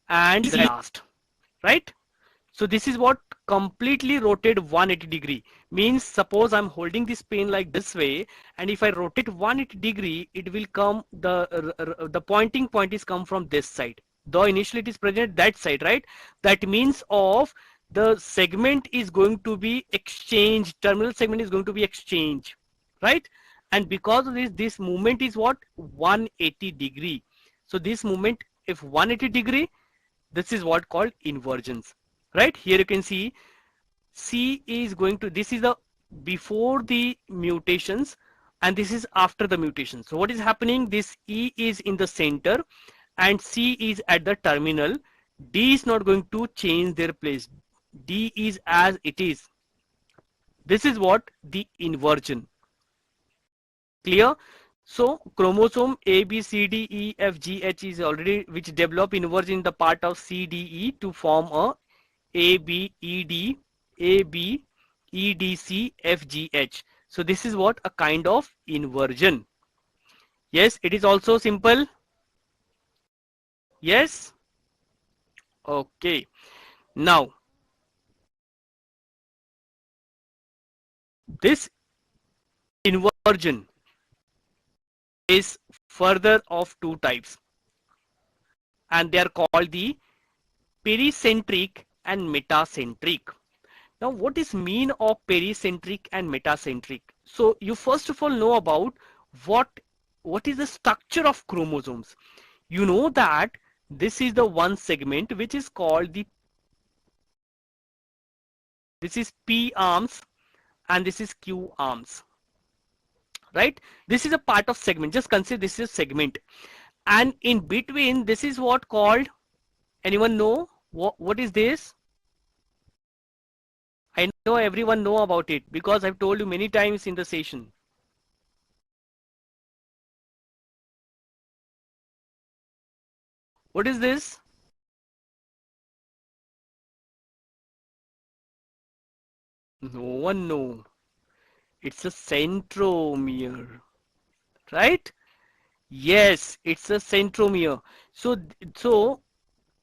Speaker 1: and the last, right? So this is what completely rotate 180 degree. Means suppose I'm holding this pen like this way, and if I rotate 180 degree, it will come, the pointing point is come from this side. Though initially it is present that side, right? That means of the segment is going to be exchanged, terminal segment is going to be exchanged, right? And because of this movement is what? 180 degree. So this movement, if 180 degree, this is what called inversions, right? Here you can see C is going to, this is the before the mutations and this is after the mutation. So what is happening? This E is in the center and C is at the terminal. D is not going to change their place. D is as it is. This is what the inversion. Clear? So chromosome A, B, C, D, E, F, G, H is already, which develop inversion in the part of C, D, E to form a A, B, E, D, A, B, E, D, C, F, G, H. So this is what a kind of inversion. Yes, it is also simple. Yes. Okay. Now this inversion is further of two types and they are called the pericentric and metacentric. Now, what is mean of pericentric and metacentric? So you first of all know about what is the structure of chromosomes. You know that this is the one segment which is called the, this is P arms and this is Q arms, right? This is a part of segment. Just consider this is segment, and in between this is what called. Anyone know what is this? I know everyone know about it because I've told you many times in the session. What is this? No one know. It's a centromere, right? Yes, it's a centromere. So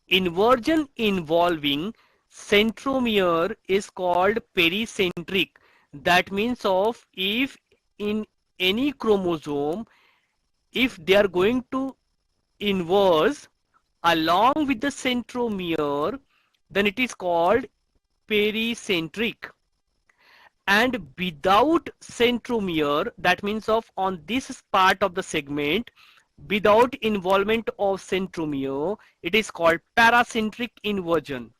Speaker 1: inversion involving centromere is called pericentric. That means of if in any chromosome, if they are going to inverse along with the centromere, then it is called pericentric. And without centromere, that means of on this part of the segment, without involvement of centromere, it is called paracentric inversion.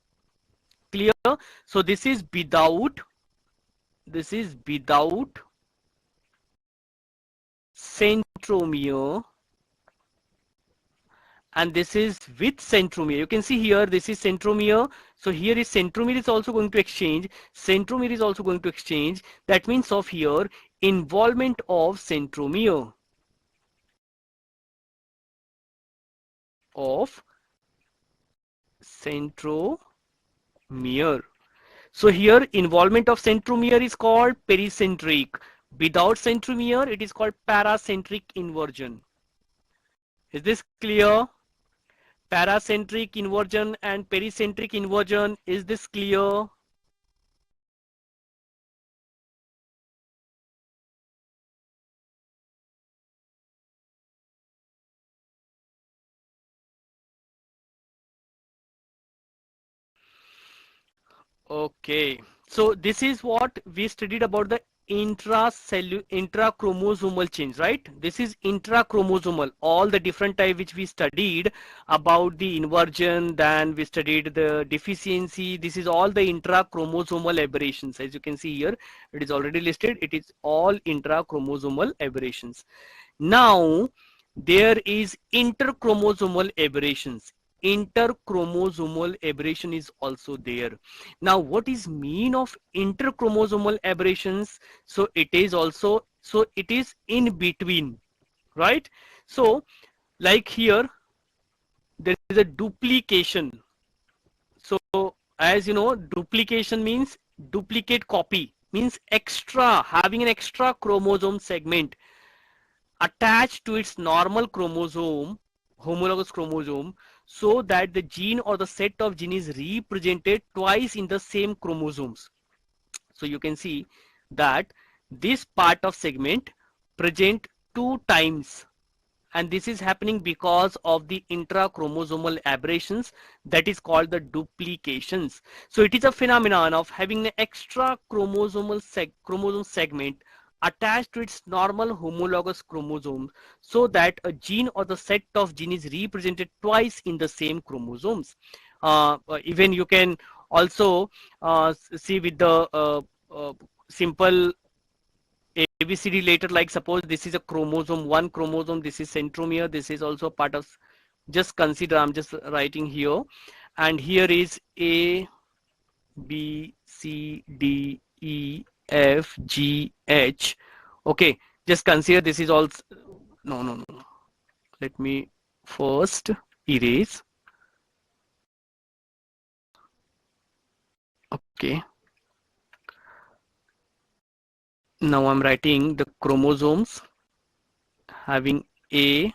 Speaker 1: Clear? So this is without centromere, and this is with centromere. You can see here this is centromere. So here is centromere is also going to exchange. Centromere is also going to exchange. That means of here involvement of centromere. Of centromere. So here involvement of centromere is called pericentric. Without centromere, it is called paracentric inversion. Is this clear? Paracentric inversion and pericentric inversion. Is this clear? Okay. So this is what we studied about the intrachromosomal change, right? This is intrachromosomal, all the different type which we studied about the inversion, then we studied the deficiency. This is all the intrachromosomal aberrations. As you can see here, it is already listed. It is all intrachromosomal aberrations. Now there is interchromosomal aberrations. Interchromosomal aberration is also there. Now what is mean of interchromosomal aberrations? So it is also, so it is in between, right? So like here there is a duplication. So as you know, duplication means duplicate copy, means extra, having an extra chromosome segment attached to its normal chromosome, homologous chromosome, so that the gene or the set of gene is represented twice in the same chromosomes. So you can see that this part of segment present two times, and this is happening because of the intrachromosomal aberrations, that is called the duplications. So it is a phenomenon of having an extra chromosome segment attached to its normal homologous chromosome, so that a gene or the set of gene is represented twice in the same chromosomes. Even you can also see with the simple ABCD later, like suppose this is a chromosome, one chromosome, this is centromere, this is also part of, just consider, I'm just writing here, and here is A, B, C, D, E, F, G, H. Okay, just consider this is also, no. Let me first erase. Okay. Now I'm writing the chromosomes having A,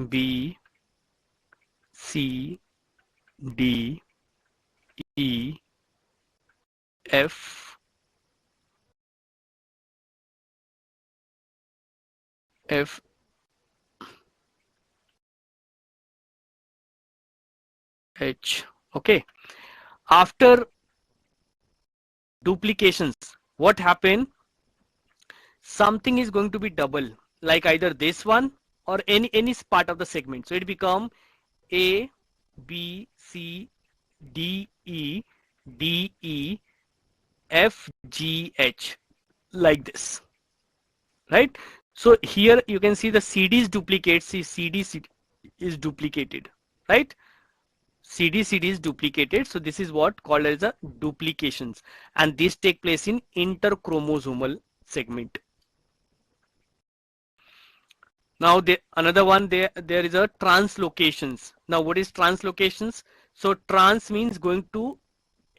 Speaker 1: B, C, D, E, F, F, H. Okay. After duplications, what happen? Something is going to be double, like either this one or any part of the segment. So it become A, B, C, D, E, D, E, F, G, H, like this, right? So here you can see the CD is duplicated. See, CD is duplicated, right? CD is duplicated. So this is what called as a duplications, and this take place in interchromosomal segment. Now another one, there is a translocations. Now what is translocations? So trans means going to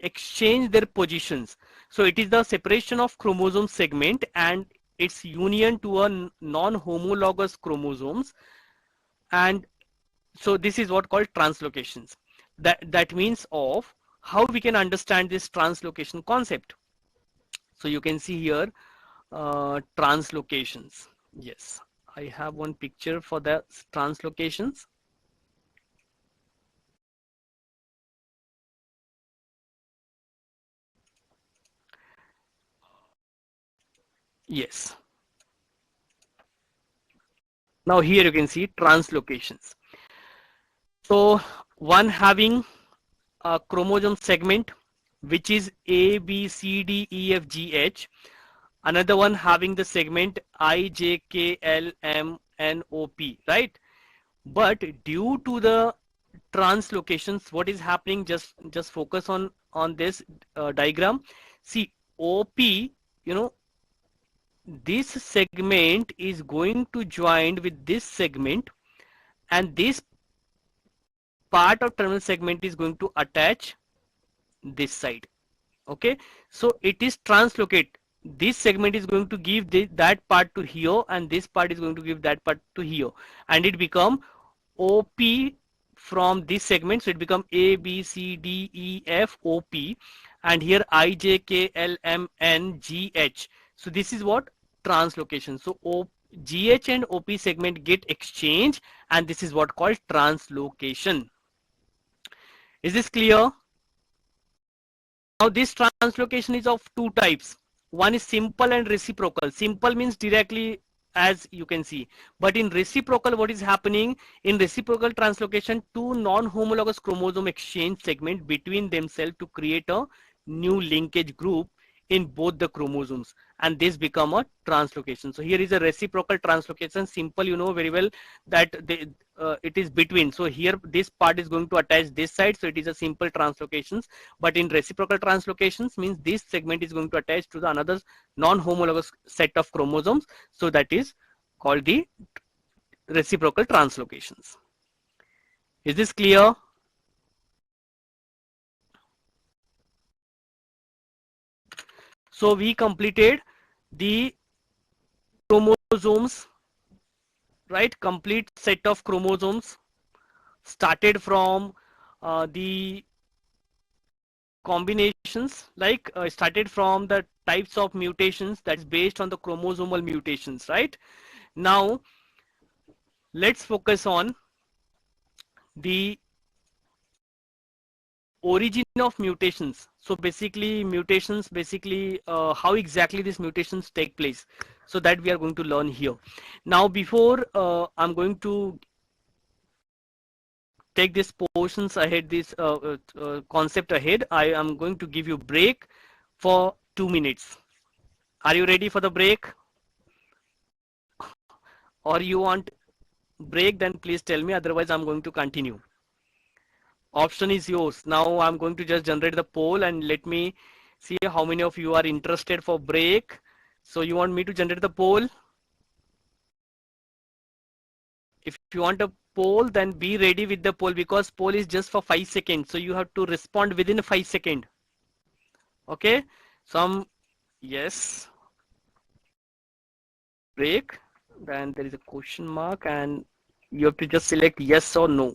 Speaker 1: exchange their positions. So it is the separation of chromosome segment and its union to a non-homologous chromosomes, and so this is what called translocations. That means of how we can understand this translocation concept. So you can see here translocations. Yes, I have one picture for the translocations. Yes. Now here you can see translocations. So one having a chromosome segment which is A, B, C, D, E, F, G, H. Another one having the segment I, J, K, L, M, N, O, P, right? But due to the translocations, what is happening? Just focus on this diagram. See, OP, you know, this segment is going to join with this segment, and this part of terminal segment is going to attach this side. Okay, so it is translocate. This segment is going to give that part to here, and this part is going to give that part to here, and it become OP from this segment. So it become A, B, C, D, E, F, OP, and here I, J, K, L, M, N, G, H. So this is what translocation. So GH and OP segment get exchanged, and this is what called translocation. Is this clear? Now this translocation is of two types. One is simple and reciprocal. Simple means directly, as you can see. But in reciprocal, what is happening? In reciprocal translocation, two non-homologous chromosome exchange segment between themselves to create a new linkage group in both the chromosomes, and this become a translocation. So here is a reciprocal translocation. Simple, you know very well that it is between. So here this part is going to attach this side, so it is a simple translocations. But in reciprocal translocations means this segment is going to attach to the another non-homologous set of chromosomes, so that is called the reciprocal translocations. Is this clear? So we completed the chromosomes, right? Complete set of chromosomes, started from the combinations, like started from the types of mutations that is based on the chromosomal mutations, right? Now let's focus on the origin of mutations. So basically mutations, how exactly these mutations take place, so that we are going to learn here. Now before I'm going to take these portions ahead, this concept ahead, I am going to give you break for 2 minutes. Are you ready for the break? Or you want break? Then please tell me, otherwise I'm going to continue. Option is yours. Now I'm going to just generate the poll and let me see how many of you are interested for break. So you want me to generate the poll? If you want a poll, then be ready with the poll, because poll is just for 5 seconds. So you have to respond within 5 seconds. Okay. Yes. Break. Then there is a question mark and you have to just select yes or no.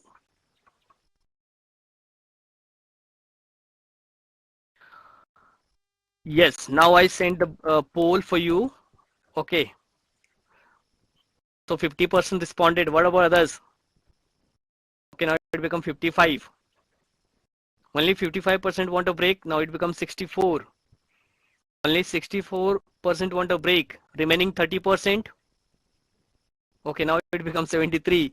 Speaker 1: Yes, now I sent the poll for you. Okay. So 50% responded. What about others? Okay, now it becomes 55. Only 55% want a break. Now it becomes 64. Only 64% want a break. Remaining 30%. Okay, now it becomes 73.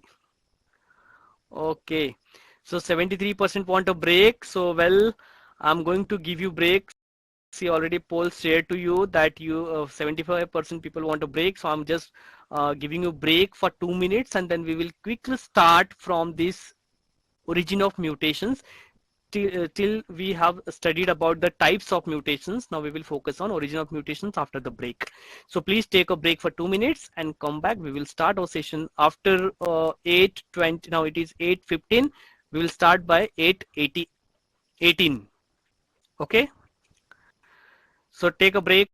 Speaker 1: Okay. So 73% want a break. So well, I'm going to give you break. See, already polls shared to you that you 75% people want a break. So I'm just giving you break for 2 minutes, and then we will quickly start from this origin of mutations till we have studied about the types of mutations. Now we will focus on origin of mutations after the break. So please take a break for 2 minutes and come back. We will start our session after 8:20. Now it is 8:15. We will start by 8:18. Okay, so take a break.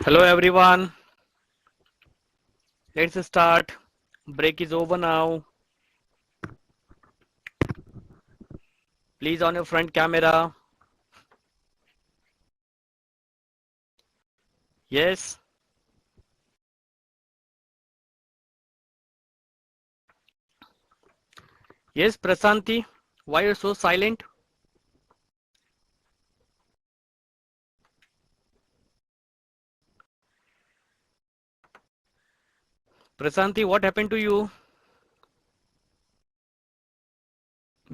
Speaker 1: Hello everyone, let's start. Break is over now. Please on your front camera. Yes. Yes, Prasanti. Why you're so silent? Prasanti, what happened to you?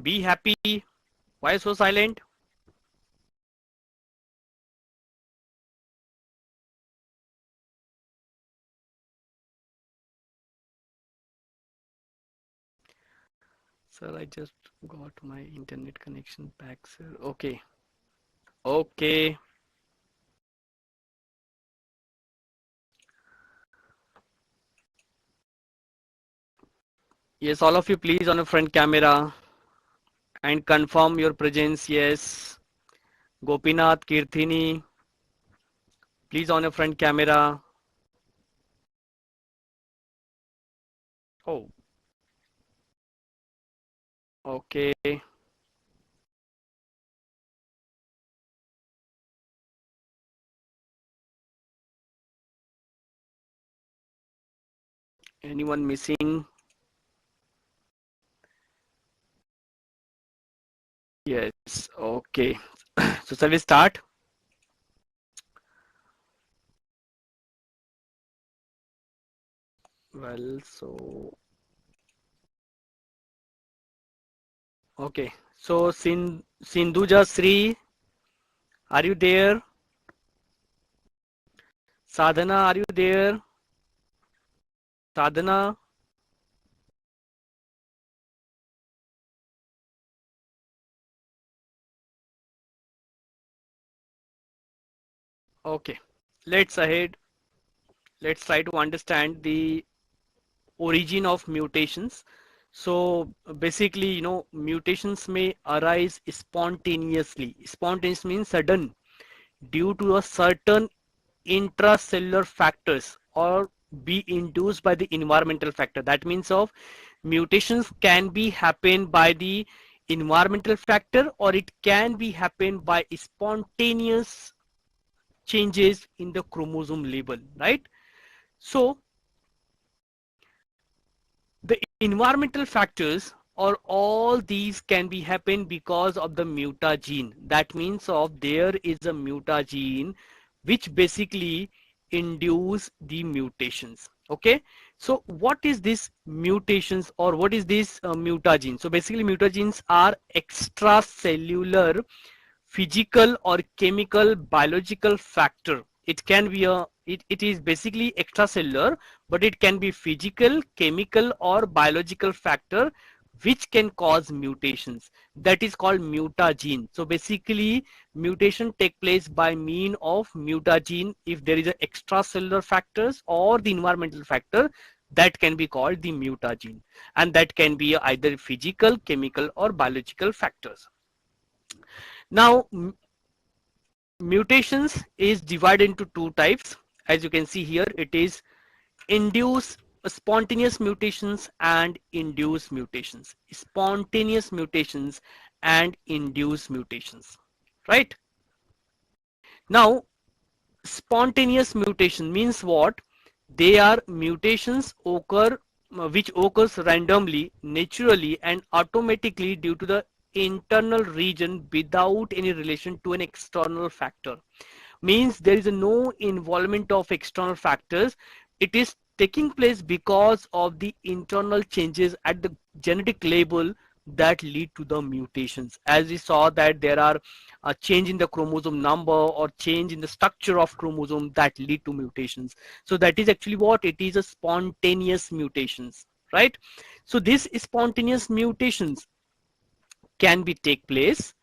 Speaker 1: Be happy. Why so silent? Sir, I just got my internet connection back, sir. Okay. Okay. Yes, all of you please on the front camera and confirm your presence. Yes. Gopinath, Kirthini, please on your front camera. Oh, okay. Anyone missing? Yes. Okay. So shall we start? Well, so okay. So Sindhuja Sri, are you there? Sadhana, are you there? Sadhana. Okay. Let's ahead. Let's try to understand the origin of mutations. So basically, mutations may arise spontaneously. Spontaneous means sudden due to a certain intracellular factors or be induced by the environmental factor. That means of mutations can be happen by the environmental factor or it can be happen by spontaneous changes in the chromosome level, right? So the environmental factors or all these can be happen because of the mutagene. That means of there is a mutagene which basically induce the mutations. Okay, so what is this mutations or what is this mutagene? So basically mutagenes are extracellular physical or chemical biological factor. It can be it is basically extracellular, but it can be physical, chemical or biological factor which can cause mutations. That is called mutagene. So basically mutation take place by mean of mutagene. If there is a extracellular factors or the environmental factor, that can be called the mutagene, and that can be either physical, chemical or biological factors. Now mutations is divided into two types. As you can see here, it is induced spontaneous mutations and induced mutations. Spontaneous mutations and induced mutations. right? Now, spontaneous mutation means what? They are mutations occur which occurs randomly, naturally, and automatically due to the internal region without any relation to an external factor. Means there is no involvement of external factors. It is taking place because of the internal changes at the genetic level that lead to the mutations. As we saw that there are a change in the chromosome number or change in the structure of chromosome that lead to mutations. So that is actually what it is, a spontaneous mutations, right? So these spontaneous mutations can be take place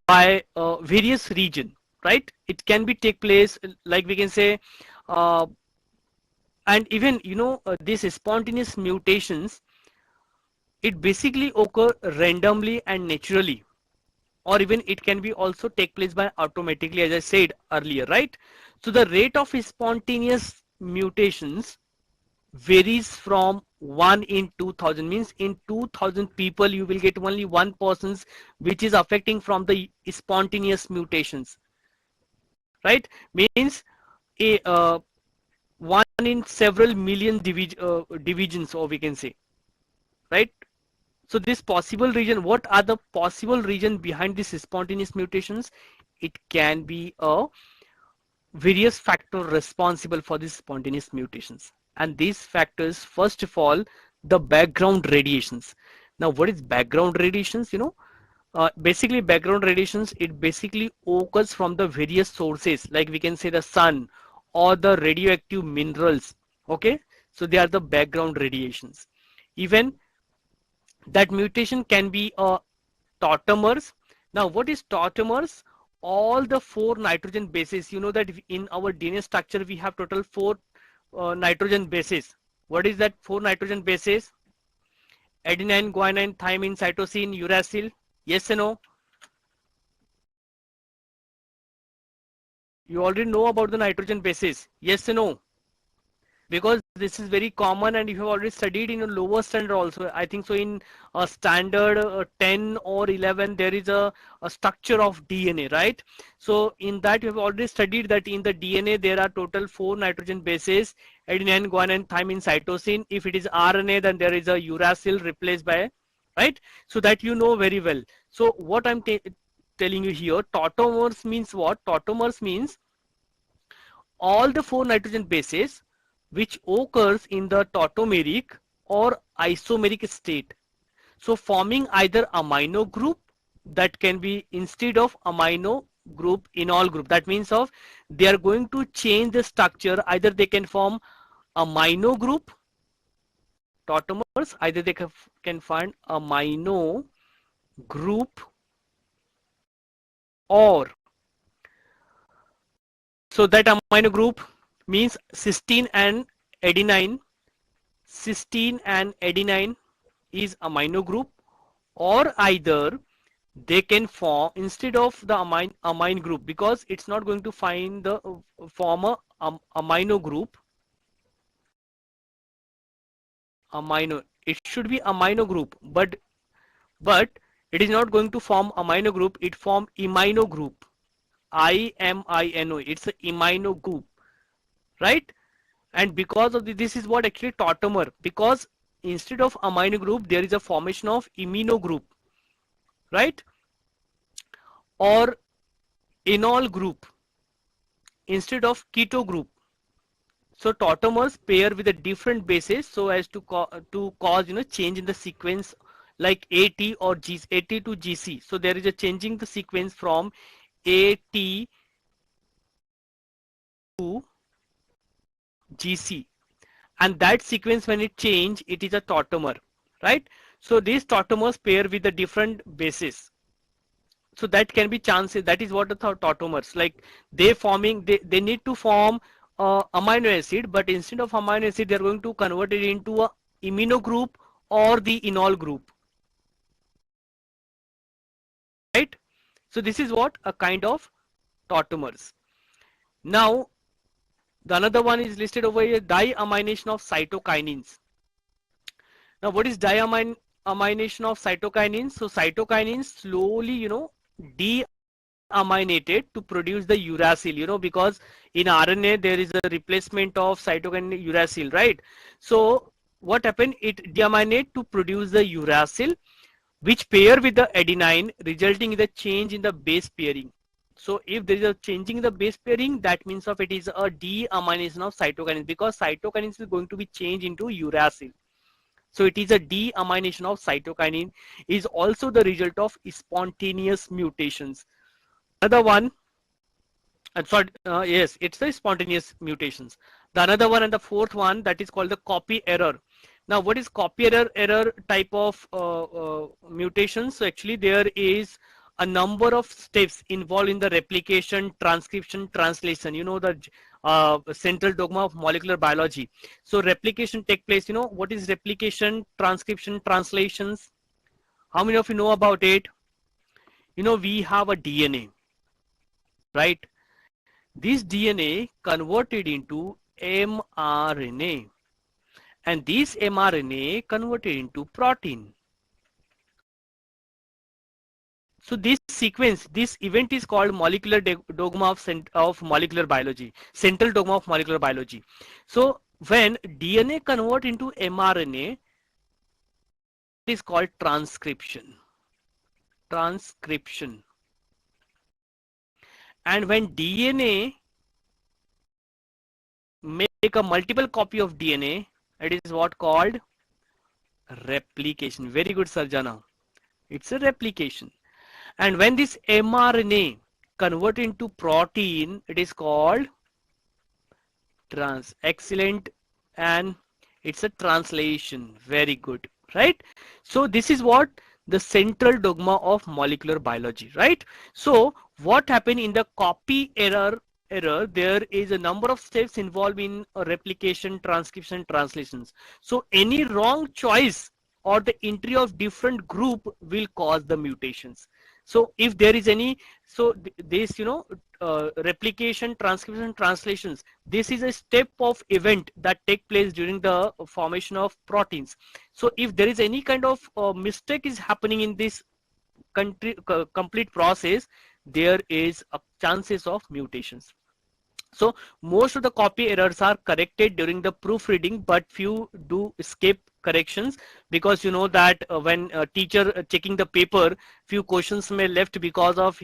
Speaker 1: by various region, right? It can be take place like we can say uh, and even these spontaneous mutations, it basically occur randomly and naturally, or even it can be also take place by automatically, as I said earlier, right? So the rate of spontaneous mutations varies from 1 in 2000, means in 2000 people you will get only one persons which is affecting from the spontaneous mutations, right? Means a one in several million divisions, or we can say, right? So this possible region, what are the possible region behind these spontaneous mutations? It can be a various factors responsible for these spontaneous mutations, and these factors, first of all, the background radiations. Now what is background radiations? Basically background radiations, it basically occurs from the various sources, like we can say the sun or the radioactive minerals. Okay, so they are the background radiations. Even that mutation can be a tautomers. Now what is tautomers? All the four nitrogen bases, you know that in our DNA structure we have total four nitrogen bases. What is that four nitrogen bases? Adenine, guanine, thymine, cytosine, uracil. Yes or no? You already know about the nitrogen bases. Yes or no? Because this is very common and you have already studied in a lower standard also. I think so in a standard 10 or 11 there is a structure of DNA, right? So in that you have already studied that in the DNA there are total four nitrogen bases: adenine, guanine, thymine, cytosine. If it is RNA, then there is a uracil replaced by, right? So that you know very well. So what I'm telling you here, tautomers means what? Tautomers means all the four nitrogen bases which occurs in the tautomeric or isomeric state. So forming either amino group, that can be instead of amino group, enol group. That means of they are going to change the structure. Either they can form amino group, tautomers, either they can find amino group, or so that amino group means cysteine and adenine. Cysteine and adenine is amino group, or either they can form instead of the amine group, because it's not going to find the form a amino group. Amino, it should be amino group, but it is not going to form amino group. It form imino group. IMINO. It's a imino group, right? And because of this is what actually tautomer, because instead of amino group there is a formation of imino group, right? Or enol group instead of keto group. So tautomers pair with a different bases so as to cause change in the sequence, like AT or G, AT to GC. So there is a changing the sequence from AT to GC, and that sequence when it change, it is a tautomer, right? So these tautomers pair with the different bases. So that can be chances. That is what the tautomers, like they need to form amino acid, but instead of amino acid they are going to convert it into a imino group or the enol group, right? So this is what a kind of tautomers. Now the another one is listed over here, diamination of cytokinins. Now what is diamination of cytokinins? So cytokinins slowly deaminated to produce the uracil, you know, because in RNA there is a replacement of cytokinin uracil, right? So what happened? It deaminate to produce the uracil, which pair with the adenine, resulting in the change in the base pairing. So if there is a changing in the base pairing, that means of it is a deamination of cytokinin, because cytokinin is going to be changed into uracil. So it is a deamination of cytokinin, is also the result of spontaneous mutations. Another one, I'm sorry, yes, it's the spontaneous mutations. The another one and the fourth one, that is called the copy error. Now, what is copy error type of mutations? So actually there is a number of steps involved in the replication, transcription, translation. You know, the central dogma of molecular biology. So replication take place. You know, what is replication, transcription, translations? How many of you know about it? You know, we have a DNA, right? This DNA converted into mRNA, and this mRNA converted into protein. So this sequence, this event is called molecular dogma of molecular biology, central dogma of molecular biology. So when DNA convert into mRNA, it is called transcription. Transcription. And when DNA make a multiple copy of DNA, it is what called replication. Very good, Sarjana. It's a replication. And when this mRNA convert into protein, it is called excellent, and it's a translation. Very good, right? So this is what the central dogma of molecular biology, right? So what happened in the copy error, there is a number of steps involved in replication, transcription, translations. So any wrong choice or the entry of different group will cause the mutations. So if there is any, so this, you know, replication, transcription, translations, this is a step of event that take place during the formation of proteins. So if there is any kind of mistake is happening in this complete process, there is a chances of mutations. So most of the copy errors are corrected during the proofreading, but few do escape corrections, because you know that when a teacher checking the paper, few questions may left because of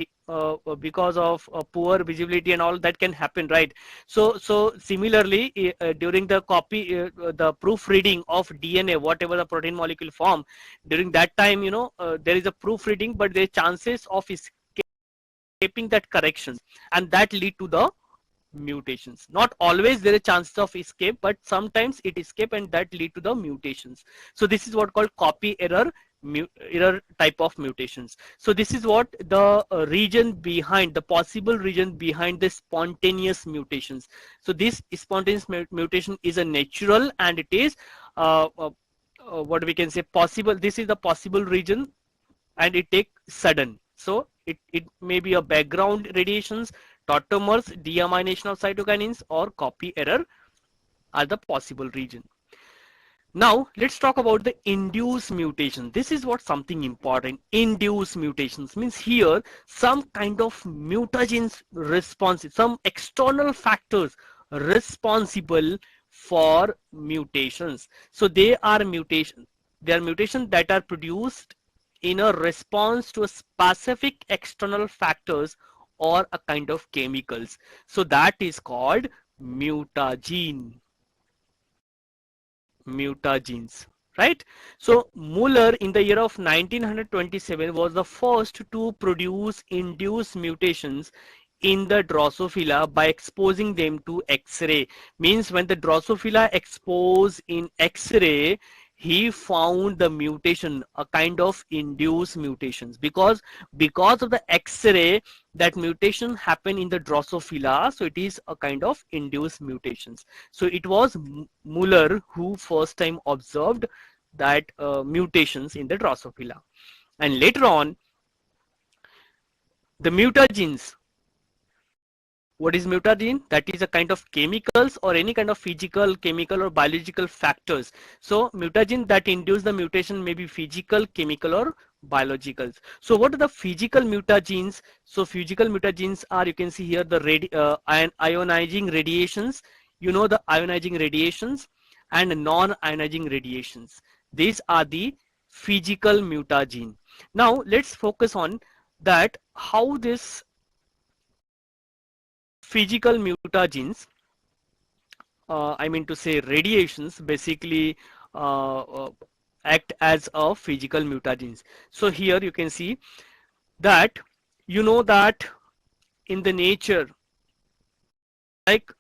Speaker 1: poor visibility and all that can happen, right? So similarly during the the proofreading of DNA, whatever the protein molecule form, during that time, you know, there is a proofreading, but there are chances of escaping that corrections, and that lead to the mutations. Not always there is chances of escape, but sometimes it escape, and that lead to the mutations. So this is what called copy error type of mutations. So this is what the region behind, the possible region behind the spontaneous mutations. So this spontaneous mutation is a natural, and it is what we can say possible. This is the possible region, and it take sudden. So it may be a background radiations, tautomers, deamination of cytokinins, or copy error are the possible region. Now let's talk about the induced mutation. This is what something important. Induced mutations means here some kind of mutagens responsive, some external factors responsible for mutations. So they are mutations. They are mutations that are produced in a response to a specific external factors or a kind of chemicals. So that is called mutagens, right? So Muller in the year of 1927 was the first to produce induced mutations in the Drosophila by exposing them to X-ray. Means when the Drosophila exposed in X-ray, he found the mutation, a kind of induced mutations, because of the X-ray that mutation happened in the Drosophila, so it is a kind of induced mutations. So it was Muller who first time observed that mutations in the Drosophila, and later on the mutagens. What is mutagen? That is a kind of chemicals or any kind of physical, chemical or biological factors. So mutagen that induce the mutation may be physical, chemical or biologicals. So what are the physical mutagens? So physical mutagens are, you can see here, the ionizing radiations, you know, the ionizing radiations and non-ionizing radiations. These are the physical mutagen. Now let's focus on that, how this physical mutagens, I mean to say radiations, basically act as a physical mutagens. So here you can see that, you know, that in the nature, like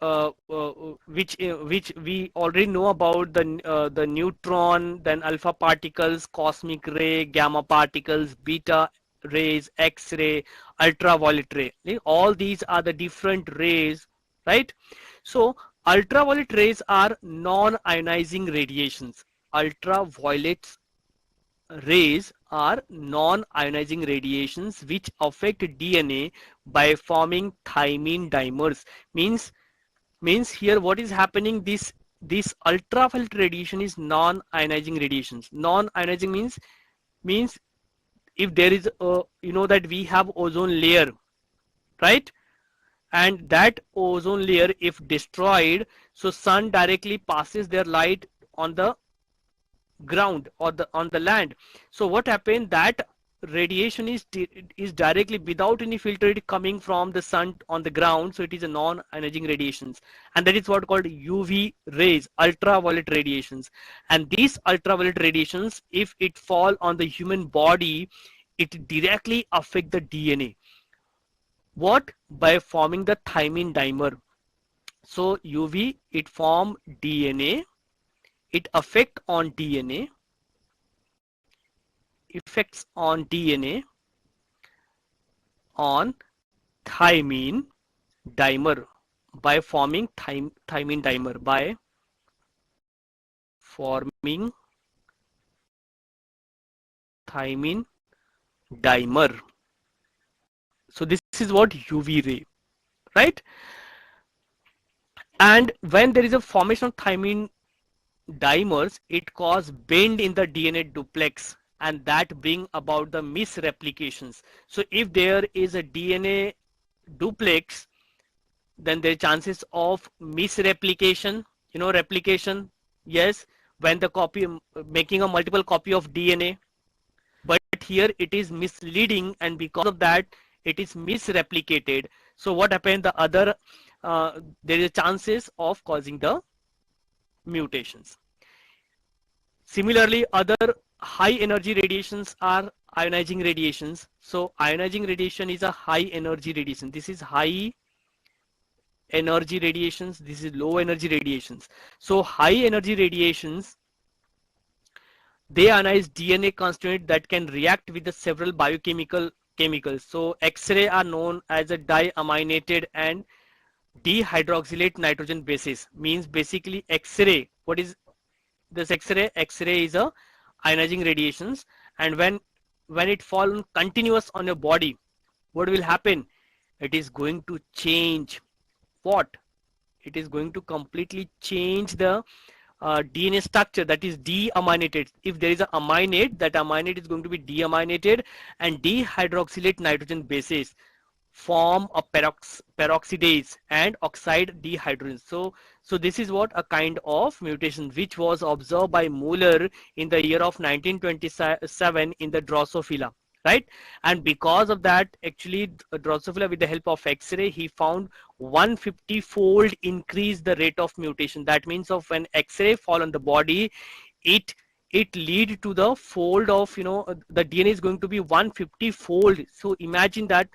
Speaker 1: which we already know about, the neutron, then alpha particles, cosmic ray, gamma particles, beta rays, X-ray, ultraviolet ray. All these are the different rays, right? So ultraviolet rays are non-ionizing radiations. Ultraviolet rays are non-ionizing radiations which affect DNA by forming thymine dimers. Means here what is happening, this ultraviolet radiation is non-ionizing radiations. Non-ionizing means if there is a, you know, that we have ozone layer, right? And that ozone layer, if destroyed, so sun directly passes their light on the ground or on the land. So what happened, that radiation is directly without any filter, it coming from the sun on the ground. So it is a non-ionizing radiations, and that is what called UV rays, ultraviolet radiations. And these ultraviolet radiations, if it fall on the human body, it directly affect the DNA. What? By forming the thymine dimer. So UV, it form DNA, it affect on DNA, effects on DNA on thymine dimer by forming thymine dimer, by forming thymine dimer. So this is what UV ray, right? And when there is a formation of thymine dimers, it cause bend in the DNA duplex, and that bring about the misreplications. So if there is a DNA duplex, then there are chances of misreplication. You know, replication, yes, when the copy, making a multiple copy of DNA, but here it is misleading, and because of that it is misreplicated. So what happened, the other there is chances of causing the mutations. Similarly, other high energy radiations are ionizing radiations. So ionizing radiation is a high energy radiation. This is high energy radiations, this is low energy radiations. So high energy radiations, they ionize DNA constituent that can react with the several biochemical chemicals. So X-ray are known as a diaminated and dihydroxylate nitrogen bases. Means basically X-ray, what is this X-ray? X-ray is a ionizing radiations, and when it falls continuous on your body, what will happen? It is going to change what? It is going to completely change the DNA structure, that is deaminated. If there is an aminate, that aminate is going to be deaminated, and dihydroxylate nitrogen bases form a peroxidase and oxide dehydrogenase. So this is what a kind of mutation which was observed by Muller in the year of 1927 in the Drosophila, right? And because of that, actually Drosophila, with the help of X-ray, he found 150-fold increase the rate of mutation. That means of when X-ray fall on the body, it lead to the fold of, you know, the DNA is going to be 150-fold. So imagine that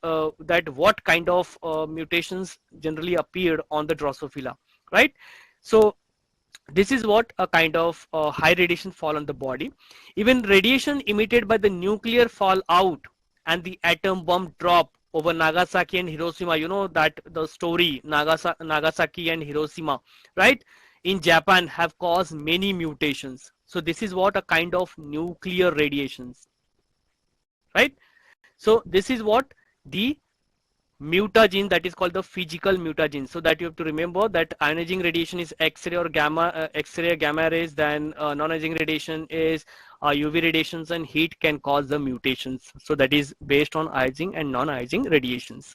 Speaker 1: that what kind of mutations generally appeared on the Drosophila, right? So this is what a kind of high radiation fall on the body. Even radiation emitted by the nuclear fallout and the atom bomb drop over Nagasaki and Hiroshima, you know that the story, Nagasaki and Hiroshima, right, in Japan, have caused many mutations. So this is what a kind of nuclear radiations, right? So this is what the mutagen that is called the physical mutagen. So that you have to remember that ionizing radiation is X-ray or X-ray gamma rays, then non-ionizing radiation is UV radiations, and heat can cause the mutations. So that is based on ionizing and non-ionizing radiations.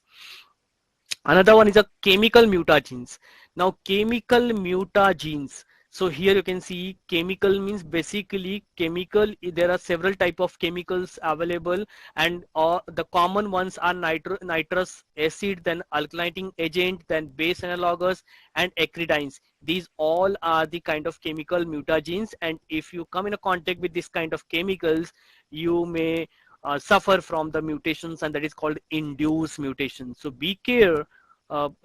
Speaker 1: Another one is a chemical mutagens. Now chemical mutagens. So here you can see chemical means basically chemical. There are several type of chemicals available, and the common ones are nitrous acid, then alkylating agent, then base analogues, and acridines. These all are the kind of chemical mutagens, and if you come in a contact with this kind of chemicals, you may suffer from the mutations, and that is called induced mutation. So be care,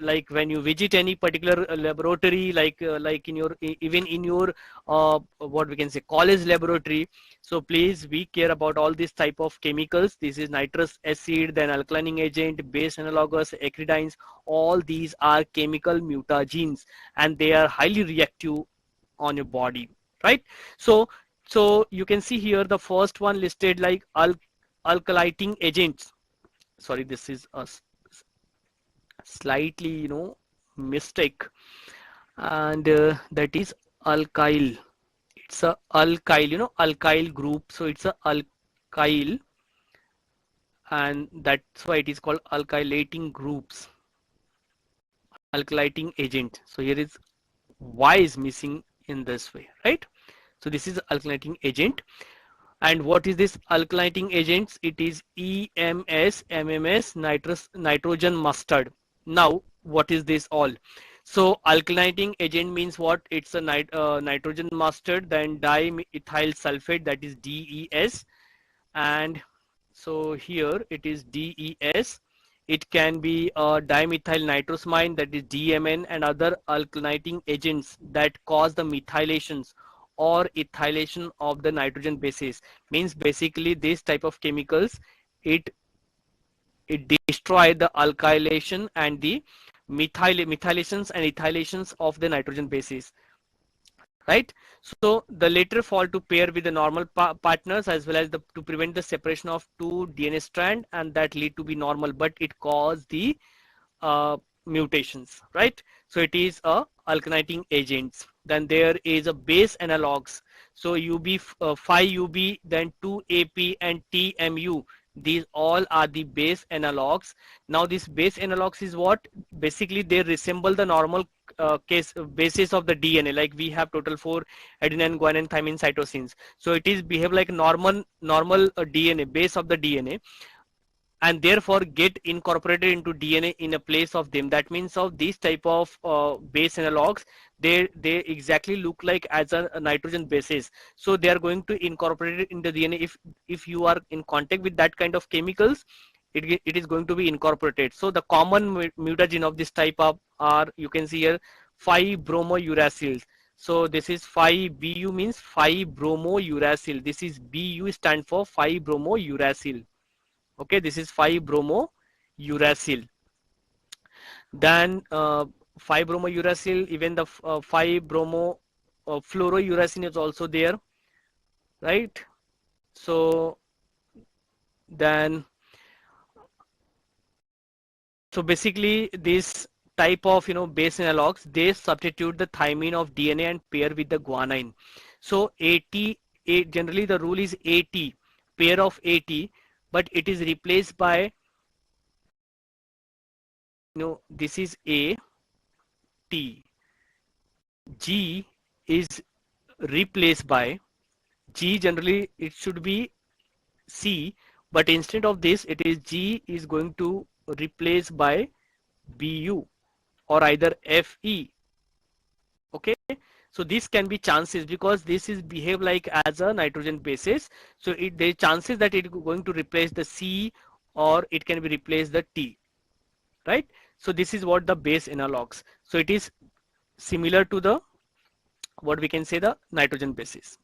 Speaker 1: like when you visit any particular laboratory, like in your even in your what we can say college laboratory. So please be care about all these type of chemicals. This is nitrous acid, then alkylating agent, base analogues, acridines. All these are chemical mutagens, and they are highly reactive on your body, right? So you can see here the first one listed like alkylating agents. Sorry, this is a slightly mistake, and that is alkyl. It's a alkyl, alkyl group, so it's a alkyl, and that's why it is called alkylating groups, alkylating agent. So here is Y is missing in this way, right? So this is alkylating agent. And what is this alkylating agents? It is EMS, MMS, nitrogen mustard. Now, what is this all? So alkylating agent means what? It's a nitrogen mustard, then dimethyl sulfate, that is DES. And so here it is DES. It can be dimethyl nitrosamine, that is DMN, and other alkylating agents that cause the methylations or ethylation of the nitrogen bases. Means basically this type of chemicals, it destroy the alkylation and the methylations and ethylations of the nitrogen bases, right? So the later fall to pair with the normal partners, as well as to prevent the separation of two DNA strand, and that lead to be normal, but it cause the mutations, right? So it is a alkylating agents. Then there is a base analogs. So UB 5UB, then 2AP and TMU. These all are the base analogs. Now this base analogs is what? Basically they resemble the normal case basis of the DNA. Like we have total 4 adenine, guanine, thymine, cytosines. So it is behave like normal DNA, base of the DNA, and therefore get incorporated into DNA in a place of them. That means of these type of base analogs, they exactly look like as a nitrogen bases. So they are going to incorporate it into DNA. If you are in contact with that kind of chemicals, it is going to be incorporated. So the common mutagen of this type of are, you can see here, 5-bromouracils. So this is 5-BU means 5-bromouracil. This is BU stand for 5-bromouracil. Okay, this is 5-bromouracil. Then 5-bromouracil, even the 5-bromofluorouracil is also there, right? So then, so basically this type of base analogs, they substitute the thymine of DNA and pair with the guanine. So 80, generally the rule is 80, pair of 80, but it is replaced by, this is A, T. G is replaced by G. Generally it should be C, but instead of this, it is G is going to replace by BU or either FE. Okay, so this can be chances, because this is behave like as a nitrogen basis. So there is chances that it is going to replace the C, or it can be replaced the T, right? So this is what the base analogs. So it is similar to the, what we can say, the nitrogen bases.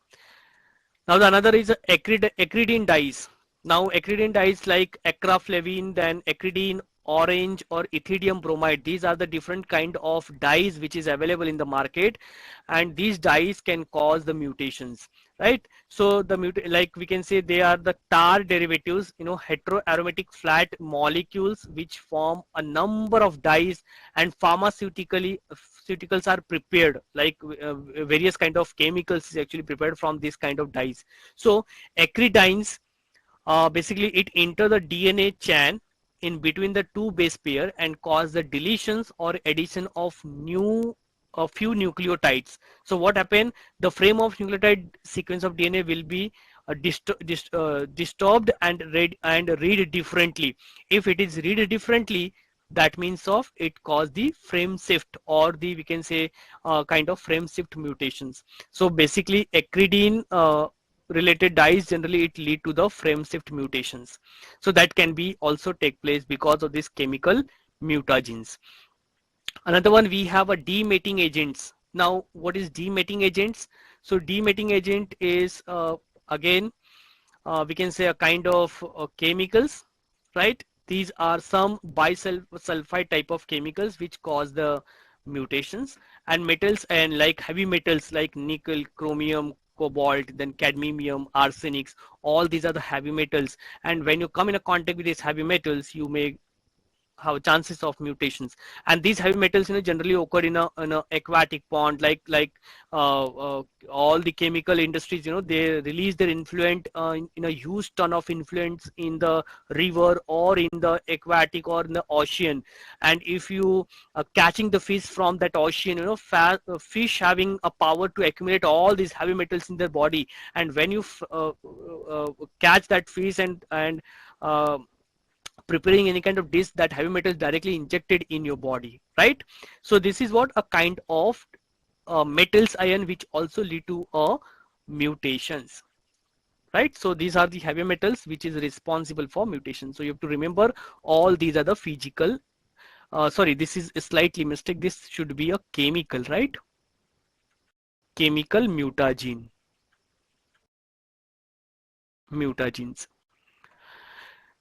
Speaker 1: Now the another is acridine dyes. Now acridine dyes like acraflavine, then acridine, orange, or ethidium bromide. These are the different kind of dyes which is available in the market, and these dyes can cause the mutations. right? So the like we can say they are the tar derivatives, heteroaromatic flat molecules which form a number of dyes, and pharmaceuticals are prepared, like various kind of chemicals is actually prepared from this kind of dyes. So acridines, basically it enter the DNA chain in between the two base pair and cause the deletions or addition of a few nucleotides. So what happened? The frame of nucleotide sequence of DNA will be disturbed and read differently. If it is read differently, that means of it cause the frame shift, or the we can say kind of frame shift mutations. So basically acridine related dyes, generally it lead to the frame shift mutations. So that can be also take place because of this chemical mutagens. Another one, we have a demating agents. Now what is demating agents? So demating agent is again we can say a kind of chemicals, right? These are some bisulfide type of chemicals which cause the mutations. And metals, and like heavy metals like nickel, chromium, cobalt, then cadmium, arsenics, all these are the heavy metals. And when you come in a contact with these heavy metals, you may have chances of mutations. And these heavy metals generally occur in a aquatic pond, like all the chemical industries, they release their influent in a huge ton of influence in the river or in the aquatic or in the ocean. And if you catching the fish from that ocean, fish having a power to accumulate all these heavy metals in their body. And when you catch that fish and preparing any kind of dish, that heavy metal is directly injected in your body, right? So this is what a kind of metals ion which also lead to mutations, right? So these are the heavy metals which is responsible for mutation. So you have to remember all these are the physical, sorry, this is a slightly mistake, this should be a chemical, right? Chemical mutagens.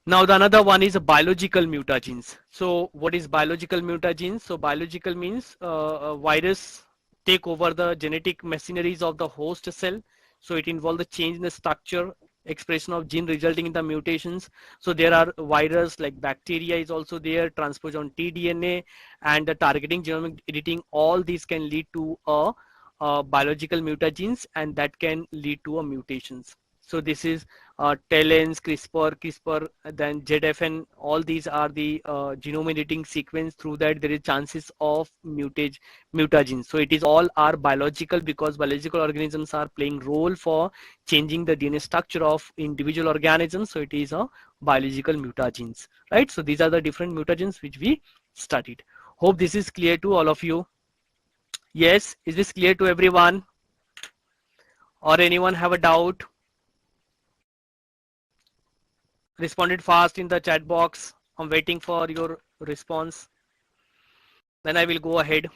Speaker 1: Now the another one is biological mutagens. So what is biological mutagens? So biological means a virus take over the genetic machineries of the host cell. So it involves the change in the structure, expression of gene resulting in the mutations. So there are virus like bacteria is also there, transposon tDNA, and the targeting genomic editing. All these can lead to biological mutagens, and that can lead to a mutations. So this is TALENs, CRISPR, then ZFN, all these are the genome editing sequence. Through that there is chances of mutagens. So it is all are biological, because biological organisms are playing role for changing the DNA structure of individual organisms. So it is a biological mutagens, right? So these are the different mutagens which we studied. Hope this is clear to all of you. Yes, is this clear to everyone? Or anyone have a doubt? Responded fast in the chat box. I'm waiting for your response. Then I will go ahead.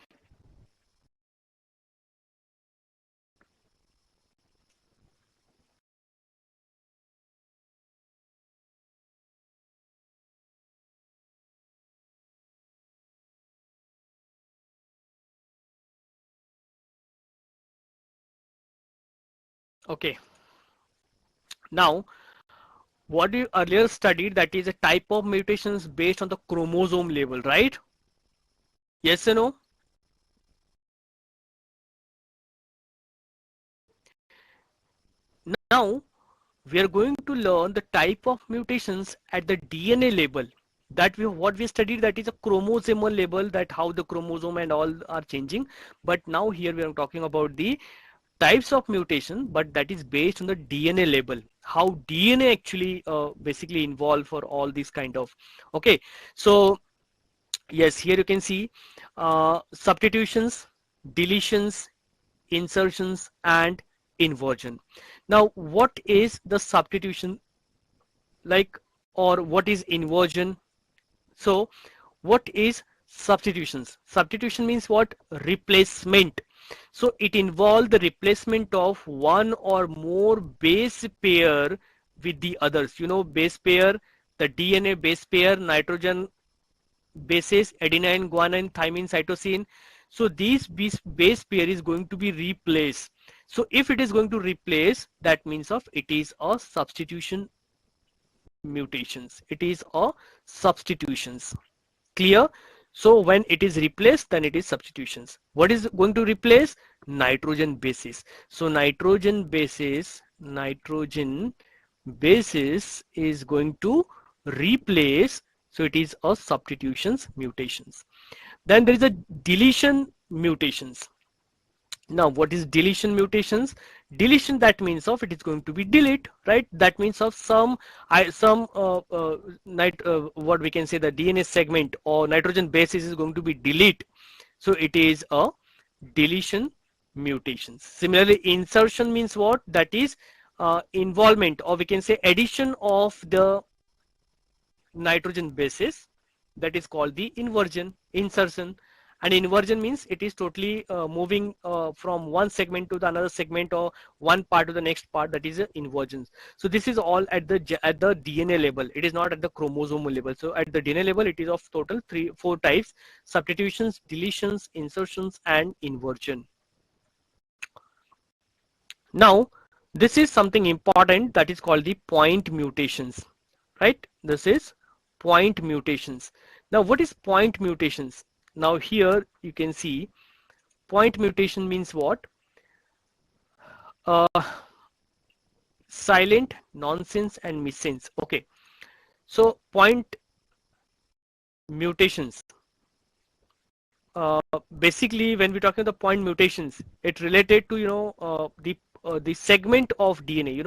Speaker 1: Okay. Now, what you earlier studied, that is a type of mutations based on the chromosome level, right? Yes or no? Now, we are going to learn the type of mutations at the DNA level. That what we studied, that is a chromosomal level, that how the chromosome and all are changing. But now here we are talking about the types of mutation, but that is based on the DNA level, how DNA actually basically involved for all these kind of. Okay, so yes, here you can see substitutions, deletions, insertions, and inversion. Now what is the substitution, like, or what is inversion? So what is substitutions? Substitution means what? Replacement. So it involves the replacement of one or more base pair with the others. Base pair, the DNA base pair, nitrogen bases, adenine, guanine, thymine, cytosine. So these base pair is going to be replaced. So if it is going to replace, that means of it is a substitution mutations. It is a substitutions. Clear? So when it is replaced, then it is substitutions. What is going to replace? Nitrogen bases. So nitrogen bases is going to replace. So it is a substitutions mutations. Then there is a deletion mutations. Now what is deletion mutations? Deletion, that means of it is going to be delete, right? That means of some what we can say, the DNA segment or nitrogen basis is going to be delete. So it is a deletion mutations. Similarly, insertion means what? That is involvement, or we can say addition of the nitrogen bases. That is called the insertion. And inversion means it is totally moving from one segment to the another segment, or one part to the next part. That is inversions. So this is all at the DNA level. It is not at the chromosomal level. So at the DNA level, it is of total 4 types: substitutions, deletions, insertions, and inversion. Now this is something important, that is called the point mutations, right? This is point mutations. Now what is point mutations? Now here you can see point mutation means what? Silent, nonsense, and missense. Okay, so point mutations, basically when we're talking the point mutations, it related to the segment of DNA,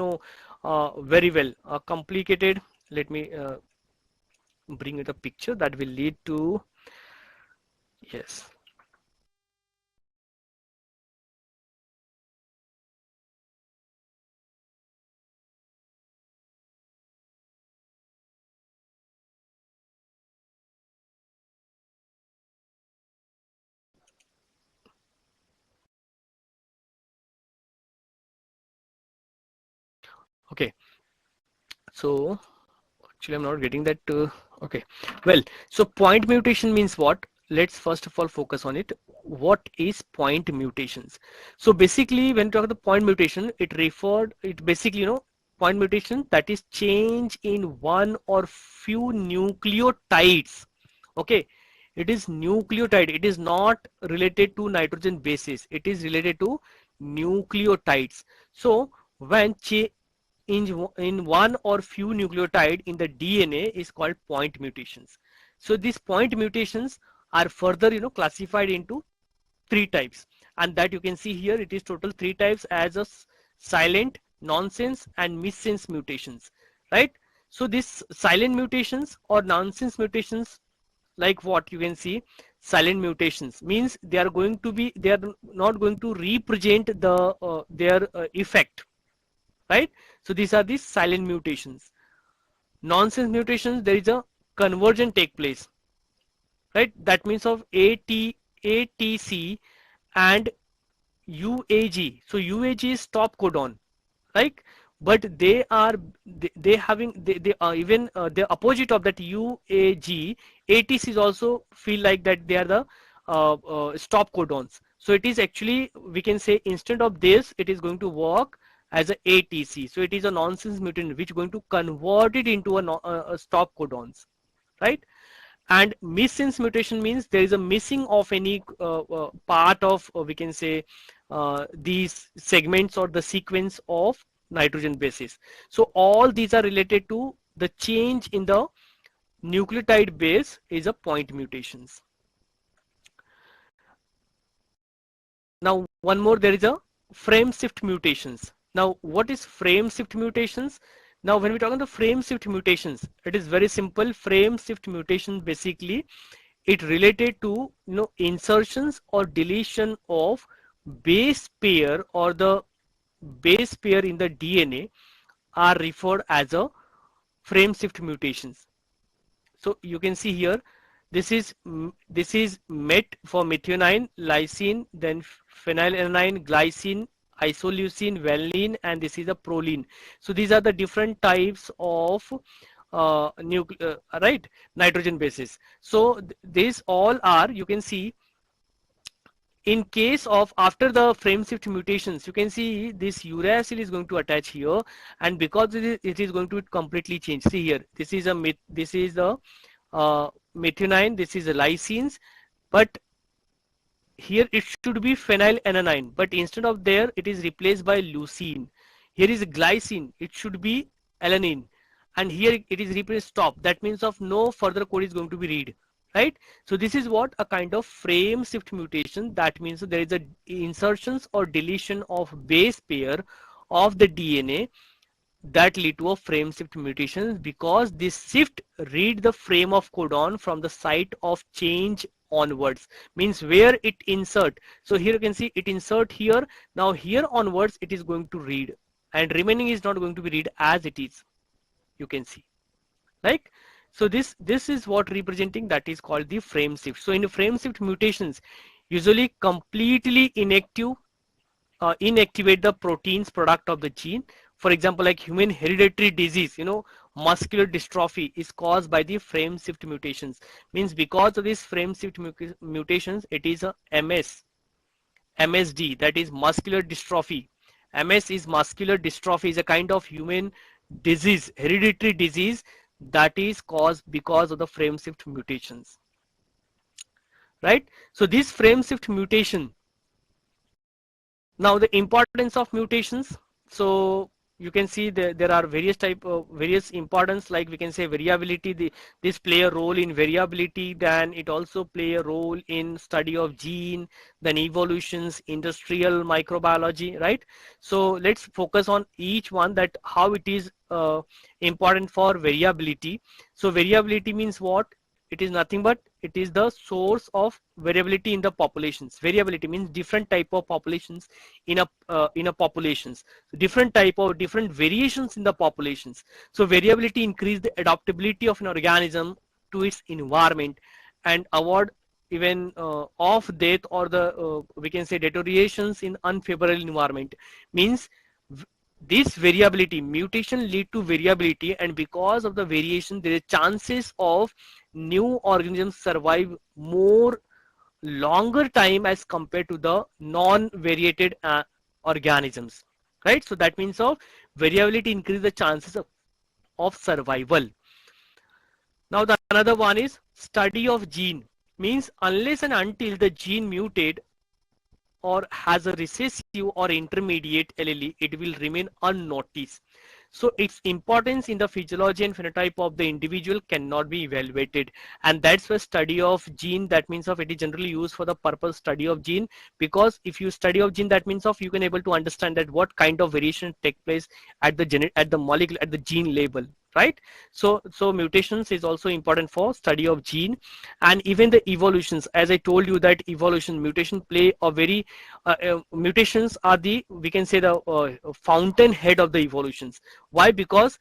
Speaker 1: very well complicated. Let me bring it a picture that will lead to, yes. Okay, so actually I'm not getting that. Okay, well, so point mutation means what? Let's first of all focus on it. What is point mutations? So basically when talk the point mutation, it basically, point mutation, that is change in one or few nucleotides. Okay, it is nucleotide. It is not related to nitrogen bases. It is related to nucleotides. So when in one or few nucleotide in the DNA is called point mutations. So these point mutations are further classified into 3 types, and that you can see here, it is total 3 types as a silent, nonsense, and missense mutations, right? So these silent mutations or nonsense mutations, like what you can see, silent mutations means they are not going to represent their effect, right? So these are the silent mutations. Nonsense mutations, there is a conversion take place, right? That means of ATC and UAG. So UAG is stop codon, right? But they are they are even the opposite of that UAG. ATC is also feel like that they are the stop codons. So it is actually, we can say, instead of this, it is going to work as a ATC. So it is a nonsense mutant which is going to convert it into a stop codons, right? And missense mutation means there is a missing of any part of, we can say, these segments or the sequence of nitrogen bases. So all these are related to the change in the nucleotide base is a point mutations. Now one more, there is a frameshift mutations. Now what is frameshift mutations? Now when we talk about the frameshift mutations, it is very simple. Frameshift mutation, basically it related to insertions or deletion of base pair, or the base pair in the DNA are referred as a frameshift mutations. So you can see here, this is met for methionine, lysine, then phenylalanine, glycine, isoleucine, valine, and this is a proline. So these are the different types of nitrogen bases. So these all are, you can see, in case of after the frameshift mutations, you can see this uracil is going to attach here, and because it is going to completely change. See here, this is the methionine, this is a lysines, but here it should be phenylalanine, but instead of there it is replaced by leucine. Here is glycine, it should be alanine, and here it is replaced stop. That means of no further code is going to be read, right? So this is what a kind of frame shift mutation. That means there is a insertions or deletion of base pair of the DNA that lead to a frame shift mutation, because this shift read the frame of codon from the site of change onwards, means where it insert. So here you can see it insert here. Now here onwards it is going to read, and remaining is not going to be read as it is. You can see, like, so this is what representing, that is called the frame shift. So in frame shift mutations, usually completely inactivate the proteins product of the gene. For example, like human hereditary disease, muscular dystrophy is caused by the frame shift mutations. Means because of this frame shift mutations, it is a MSD, that is muscular dystrophy. MS is muscular dystrophy, is a kind of human disease, hereditary disease, that is caused because of the frame shift mutations, right? So this frame shift mutation. Now the importance of mutations. So you can see there are various importance, like we can say variability. This play a role in variability, then it also play a role in study of gene, then evolutions, industrial microbiology, right? So let's focus on each one, that how it is important for variability. So variability means what? It is nothing but it is the source of variability in the populations. Variability means different type of populations in a populations, different variations in the populations. So variability increase the adaptability of an organism to its environment and avoid even of death or the we can say deteriorations in unfavorable environment. Means this variability, mutation lead to variability, and because of the variation there is chances of new organisms survive more longer time as compared to the non-variated organisms, right? So that means of variability increase the chances of survival. Now the another one is study of gene. Means unless and until the gene mutate or has a recessive or intermediate allele, it will remain unnoticed. So its importance in the physiology and phenotype of the individual cannot be evaluated, and that's why study of gene, that means of it is generally used for the purpose study of gene, because if you study of gene, that means of you can able to understand that what kind of variation take place at the molecule, at the gene level, right? So mutations is also important for study of gene, and even the evolutions, as I told you that mutation play a very mutations are the, we can say, the fountain head of the evolutions. Why? Because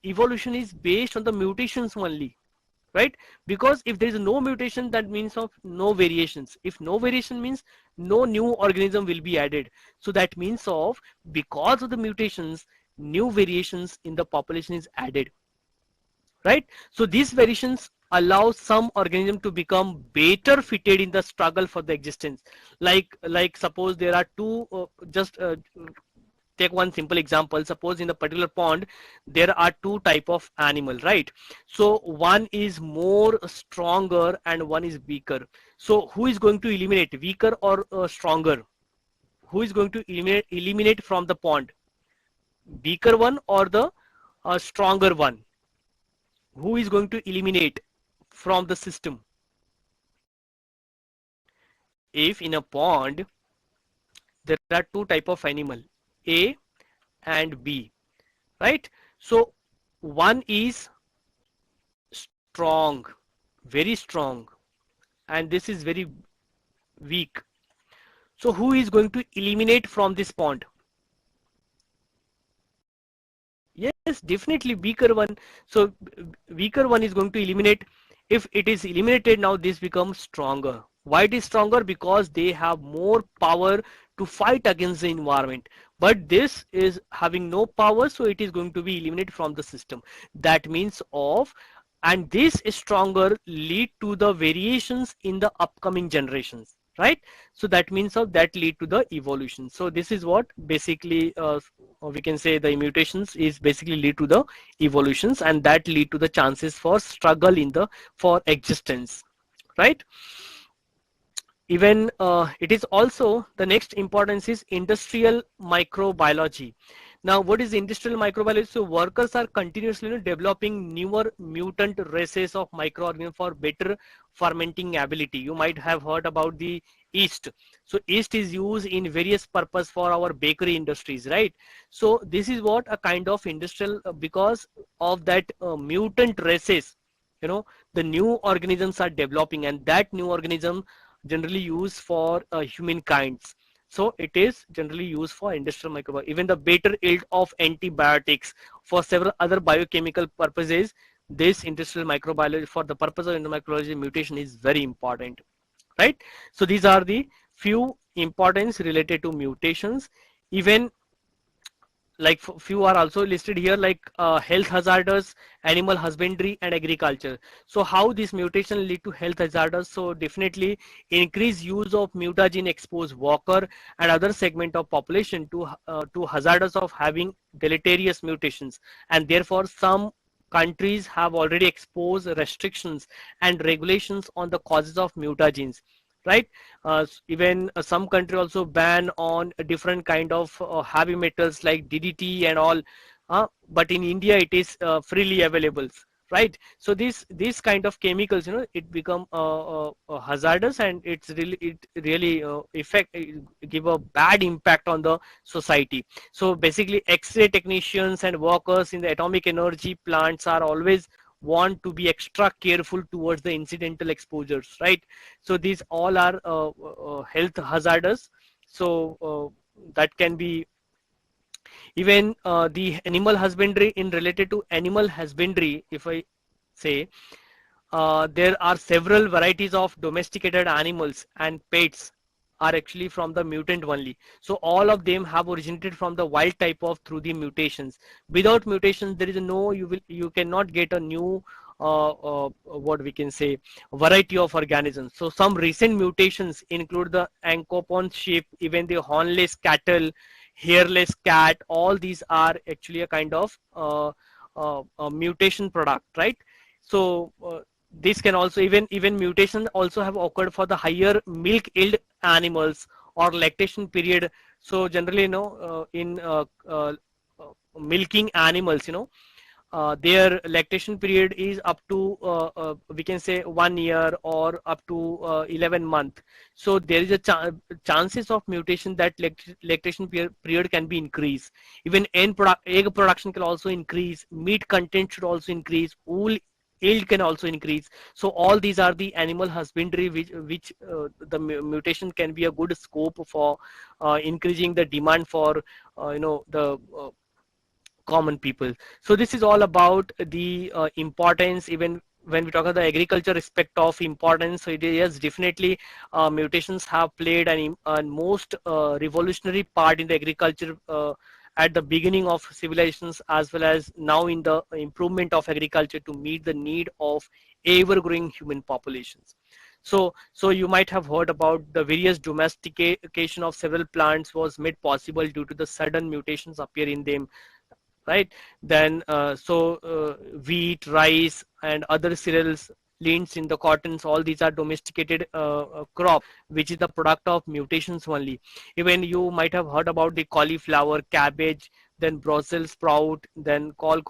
Speaker 1: evolution is based on the mutations only, right? Because if there is no mutation, that means of no variations. If no variation means no new organism will be added. So that means of because of the mutations, new variations in the population is added, right? So these variations allow some organism to become better fitted in the struggle for the existence. Like suppose there are two just take one simple example. Suppose in a particular pond there are two type of animal, right? So one is more stronger and one is weaker. So who is going to eliminate, weaker or stronger? Who is going to eliminate from the pond, weaker one or the stronger one? Who is going to eliminate from the system? If in a pond there are two type of animal, A and B, right? So one is strong, very strong, and this is very weak. So who is going to eliminate from this pond? Yes, definitely weaker one. So weaker one is going to eliminate. If it is eliminated, now this becomes stronger. Why it is stronger? Because they have more power to fight against the environment. But this is having no power, so it is going to be eliminated from the system. That means of, and this is stronger lead to the variations in the upcoming generations. right? So that means of that lead to the evolution. So this is what basically we can say the mutations is basically lead to the evolutions, and that lead to the chances for struggle in the for existence, right? Even it is also the next importance is industrial microbiology. Now what is industrial microbiology? So workers are continuously, developing newer mutant races of microorganisms for better fermenting ability. You might have heard about the yeast. So yeast is used in various purpose for our bakery industries, right? So this is what a kind of industrial because of that mutant races, the new organisms are developing, and that new organism generally used for humankinds. So it is generally used for industrial microbiology. Even the better yield of antibiotics for several other biochemical purposes, this industrial microbiology for the purpose of microbiology mutation is very important, right? So these are the few importance related to mutations. Even like few are also listed here, like health hazards, animal husbandry and agriculture. So how this mutation lead to health hazards? So definitely increased use of mutagen exposed worker and other segment of population to hazards of having deleterious mutations, and therefore some countries have already exposed restrictions and regulations on the causes of mutagens, right? Even some country also ban on a different kind of heavy metals like DDT and all, but in India it is freely available, right? So these kind of chemicals, it become hazardous, and it really effect give a bad impact on the society. So basically X-ray technicians and workers in the atomic energy plants are always want to be extra careful towards the incidental exposures, right? So these all are health hazardous. So that can be even the animal husbandry. In related to animal husbandry, if I say, there are several varieties of domesticated animals and pets are actually from the mutant only. So all of them have originated from the wild type of through the mutations. Without mutations, there is no, you cannot get a new what we can say variety of organisms. So some recent mutations include the ankopon sheep, even the hornless cattle, hairless cat. All these are actually a kind of mutation product, right? So this can also even mutations also have occurred for the higher milk yield animals or lactation period. So generally, in milking animals, their lactation period is up to we can say 1 year or up to 11 month. So there is a chances of mutation that lactation period can be increased. Even egg production can also increase, meat content should also increase, wool yield can also increase. So all these are the animal husbandry which the mutation can be a good scope for increasing the demand for the common people. So this is all about the importance. Even when we talk about the agriculture aspect of importance, so it is definitely mutations have played an most revolutionary part in the agriculture at the beginning of civilizations, as well as now in the improvement of agriculture to meet the need of ever growing human populations. So you might have heard about the various domestication of several plants was made possible due to the sudden mutations appear in them, right? Then wheat, rice and other cereals, lins in the cottons, all these are domesticated crop which is the product of mutations only. Even you might have heard about the cauliflower, cabbage, then Brussels sprout, then col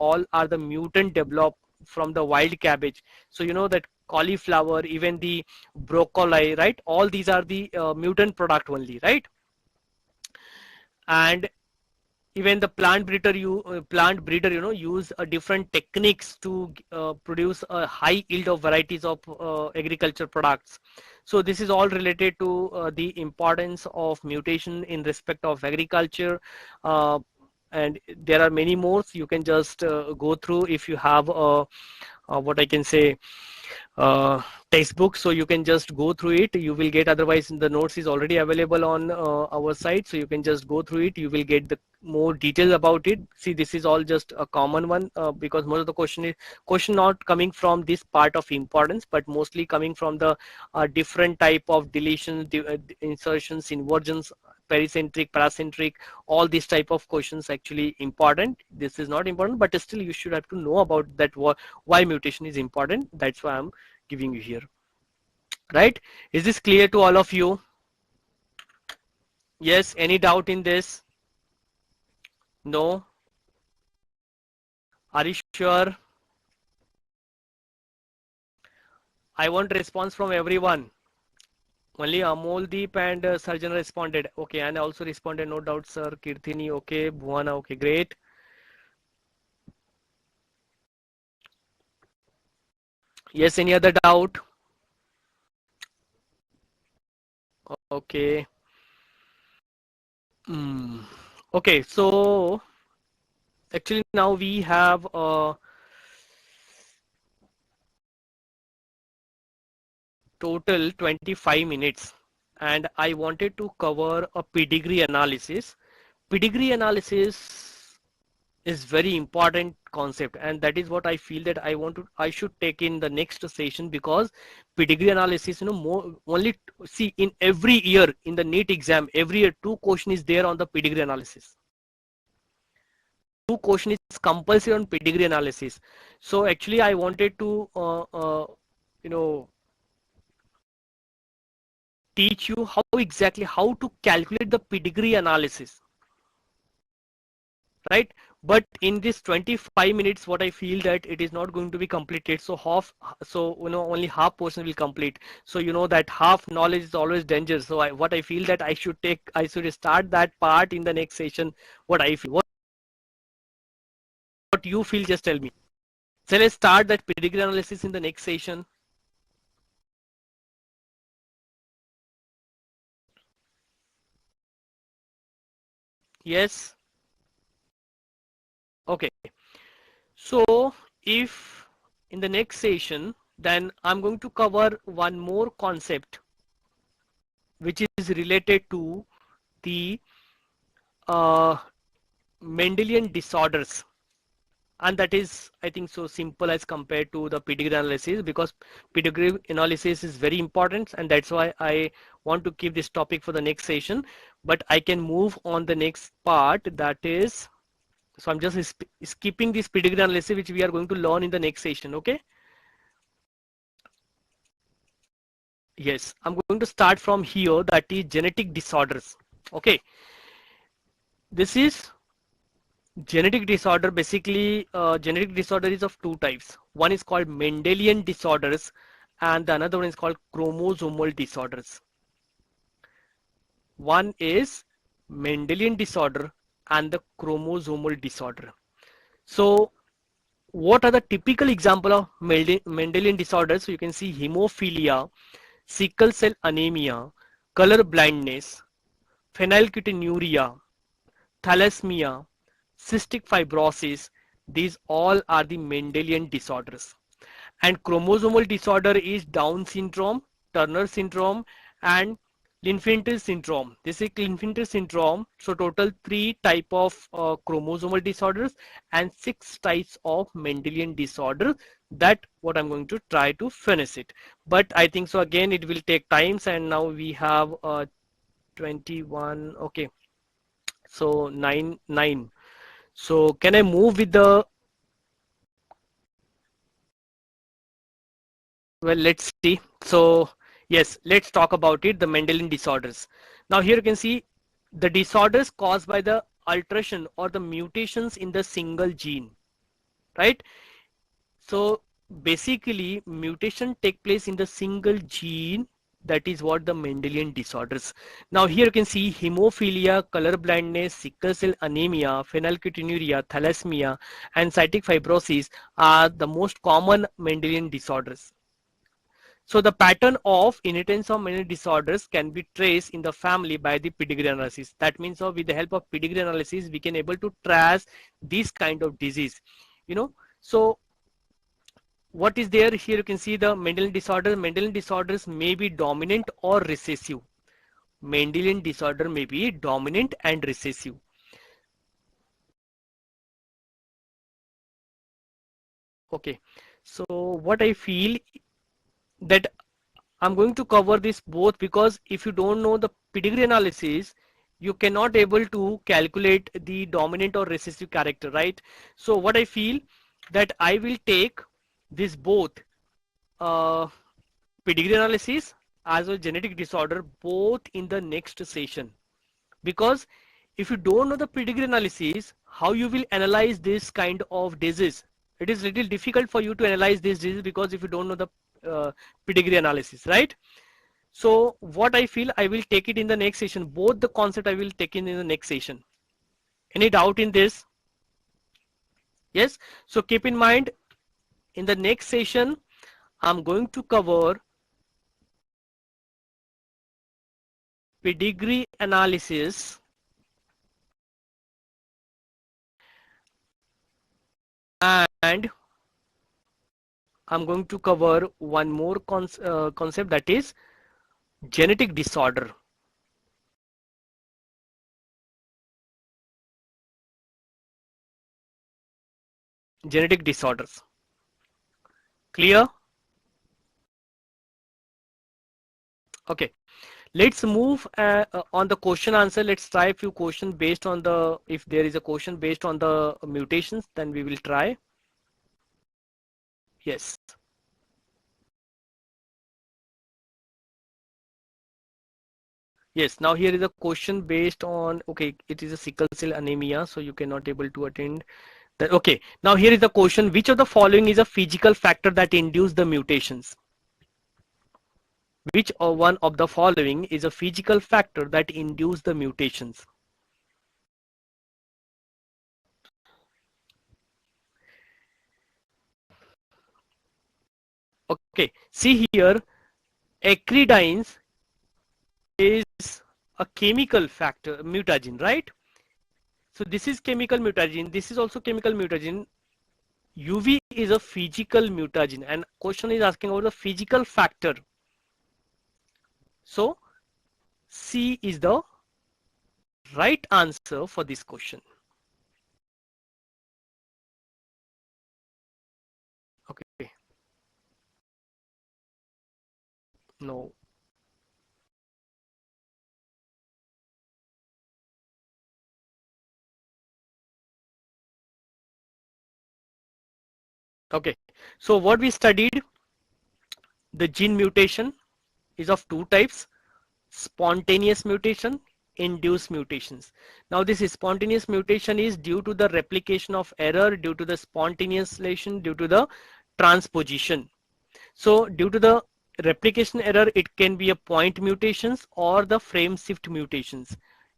Speaker 1: all are the mutant developed from the wild cabbage. So that cauliflower, even the broccoli, right, all these are the mutant product only, right? And even the plant breeder use different techniques to produce a high yield of varieties of agriculture products. So this is all related to the importance of mutation in respect of agriculture, uh, and there are many more. So you can just go through if you have what I can say textbook, so you can just go through it. You will get, otherwise the notes is already available on our site, so you can just go through it. You will get the more details about it. See, this is all just a common one, because most of the question not coming from this part of importance, but mostly coming from the different type of deletions, insertions, inversions, pericentric, paracentric, all these type of questions actually important. This is not important, but still you should have to know about that, why mutation is important. That's why I'm giving you here. Right? Is this clear to all of you? Yes, any doubt in this? No? Are you sure? I want response from everyone. Only Amoldeep and Sarjan responded. Okay, and I also responded, no doubt, sir. Kirthini, okay. Bhuwana, okay, great. Yes, any other doubt? Okay. Okay, so actually now we have total 25 minutes, and I wanted to cover a pedigree analysis. Pedigree analysis is very important concept, and that is what I feel that I should take in the next session, because pedigree analysis, more only, see, in every year in the NEET exam, every year 2 question is there on the pedigree analysis. 2 question is compulsory on pedigree analysis. So actually I wanted to you know teach you how to calculate the pedigree analysis, right? But in this 25 minutes, what I feel that it is not going to be completed. So only half portion will complete. So that half knowledge is always dangerous. So what I feel that I should start that part in the next session. What I feel, what you feel, just tell me. So let's start that pedigree analysis in the next session. Yes. Okay. So if in the next session, then I'm going to cover one more concept which is related to the Mendelian disorders, and that is, I think, so simple as compared to the pedigree analysis, because pedigree analysis is very important, and that's why I want to keep this topic for the next session. But I can move on the next part, that is, so I'm just skipping this pedigree analysis, which we are going to learn in the next session. Okay. Yes, I'm going to start from here, that is genetic disorders. Okay. This is genetic disorder. Basically, genetic disorder is of 2 types. One is called Mendelian disorders, and the another one is called chromosomal disorders. One is Mendelian disorder and the chromosomal disorder. So what are the typical example of Mendelian disorders? So you can see hemophilia, sickle cell anemia, color blindness, phenylketonuria, thalassemia, cystic fibrosis. These all are the Mendelian disorders. And chromosomal disorder is Down syndrome, Turner syndrome, and Klinefelter syndrome. This is Klinefelter syndrome. So total 3 type of chromosomal disorders and 6 types of Mendelian disorder. That what I'm going to try to finish it. But I think so again it will take times, and now we have 21. Okay. So 9. So can I move with the, well, let's see. So yes, let's talk about it, the Mendelian disorders. Now here you can see the disorders caused by the alteration or the mutations in the single gene, right? So basically mutation take place in the single gene. That is what the Mendelian disorders. Now here you can see hemophilia, color blindness, sickle cell anemia, phenylketonuria, thalassemia, and cystic fibrosis are the most common Mendelian disorders. So the pattern of inheritance of many disorders can be traced in the family by the pedigree analysis. That means with the help of pedigree analysis, we can able to trace this kind of disease. So what is there here? You can see the Mendelian disorder. Mendelian disorders may be dominant or recessive. Mendelian disorder may be dominant and recessive. Okay, so what I feel that I'm going to cover this both, because if you don't know the pedigree analysis, you cannot able to calculate the dominant or recessive character, right? So what I feel that I will take this both uh, pedigree analysis as well as genetic disorder both in the next session, because if you don't know the pedigree analysis, how you will analyze this kind of disease? It is little difficult for you to analyze this disease, because if you don't know the pedigree analysis, right? So what I feel, I will take it in the next session. Both the concept I will take in the next session. Any doubt in this? Yes. So keep in mind, in the next session, I'm going to cover pedigree analysis and I'm going to cover one more concept, that is genetic disorder. Genetic disorders. Clear? Okay. Let's move on the question answer. Let's try a few questions based on the, if there is a question based on the mutations, then we will try. Yes. Yes, now here is a question based on, okay, it is a sickle cell anemia, so you cannot able to attend that. Okay, now here is the question, which of the following is a physical factor that induce the mutations? Which one of the following is a physical factor that induce the mutations? Okay, see here, acridines is a chemical factor, mutagen, right? So this is chemical mutagen, this is also chemical mutagen. UV is a physical mutagen, and question is asking about the physical factor. So C is the right answer for this question. Okay. No. Okay. So what we studied, the gene mutation is of two types: spontaneous mutation, induced mutations. Now this is spontaneous mutation is due to the replication of error, due to the spontaneous selection, due to the transposition. So due to the replication error, it can be a point mutations or the Frameshift mutations.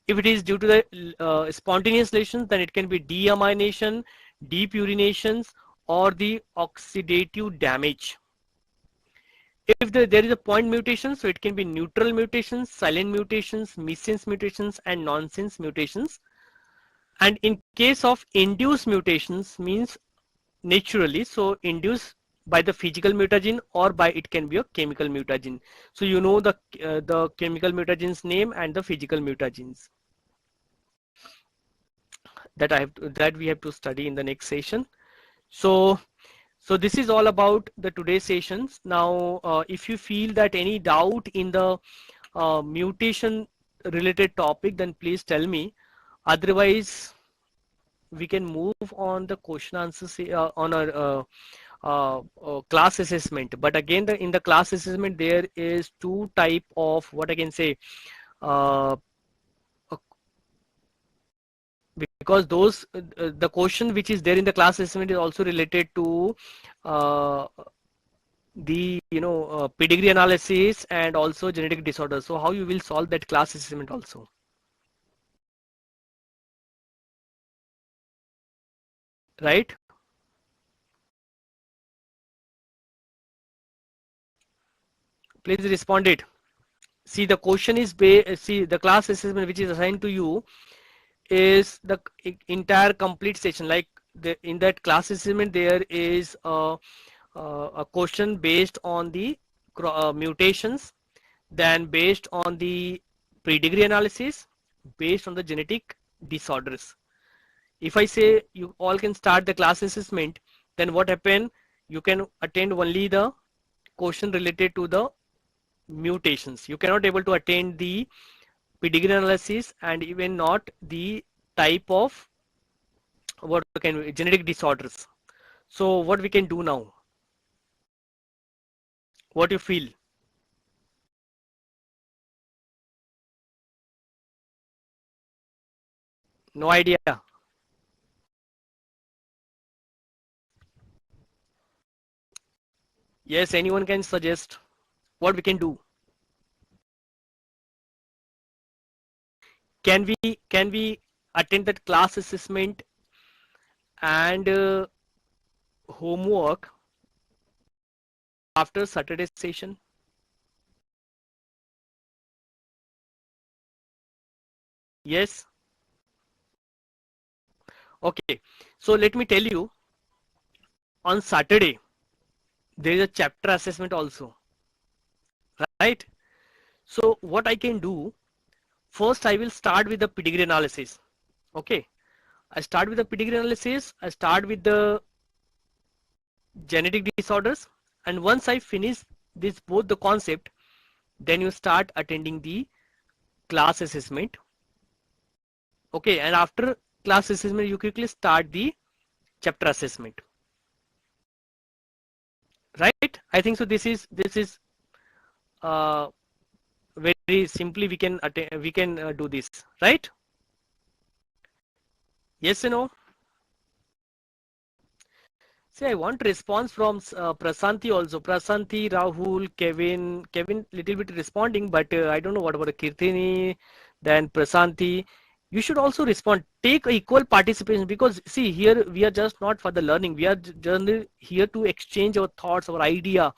Speaker 1: If it is due to the spontaneous lesions, then it can be deamination, depurinations, or the oxidative damage. If there is a point mutation, so it can be neutral mutations, silent mutations, missense mutations, and nonsense mutations. And in case of induced mutations, means naturally, so induced by the physical mutagen or by it can be a chemical mutagen. So you know the chemical mutagens name and the physical mutagens that that we have to study in the next session. So this is all about the today's sessions. Now if you feel that any doubt in the mutation related topic, then please tell me. Otherwise we can move on the question answers on our class assessment. But again, in the class assessment there is two type of, what I can say, uh, because those the question which is there in the class assessment is also related to uh, the pedigree analysis and also genetic disorders. So how you will solve that class assessment also, right? Please respond it. See, the question is see, the class assessment which is assigned to you is the entire complete session. Like in that class assessment there is a question based on the mutations, then based on the pedigree analysis, based on the genetic disorders. If I say you all can start the class assessment, then what happen? You can attend only the question related to the mutations. You cannot able to attend the pedigree analysis and even not the type of what can genetic disorders. So what we can do now? What you feel? No idea. Yes, anyone can suggest what we can do. Can we attend that class assessment and homework after Saturday session? Yes. Okay. So let me tell you, on Saturday there is a chapter assessment also, right? So what I can do, first I will start with the pedigree analysis. Okay. I start with the pedigree analysis. I start with the genetic disorders, and once I finish this both the concept, then you start attending the class assessment. Okay, and after class assessment you quickly start the chapter assessment, right? I think so. This is uh, very simply we can do this, right? Yes or no? See, I want response from Prasanthi also. Prasanthi, Rahul, Kevin, little bit responding, but I don't know what about Kirtini, then Prasanthi. You should also respond. Take equal participation, because see here we are just not for the learning. We are just here to exchange our thoughts, our idea,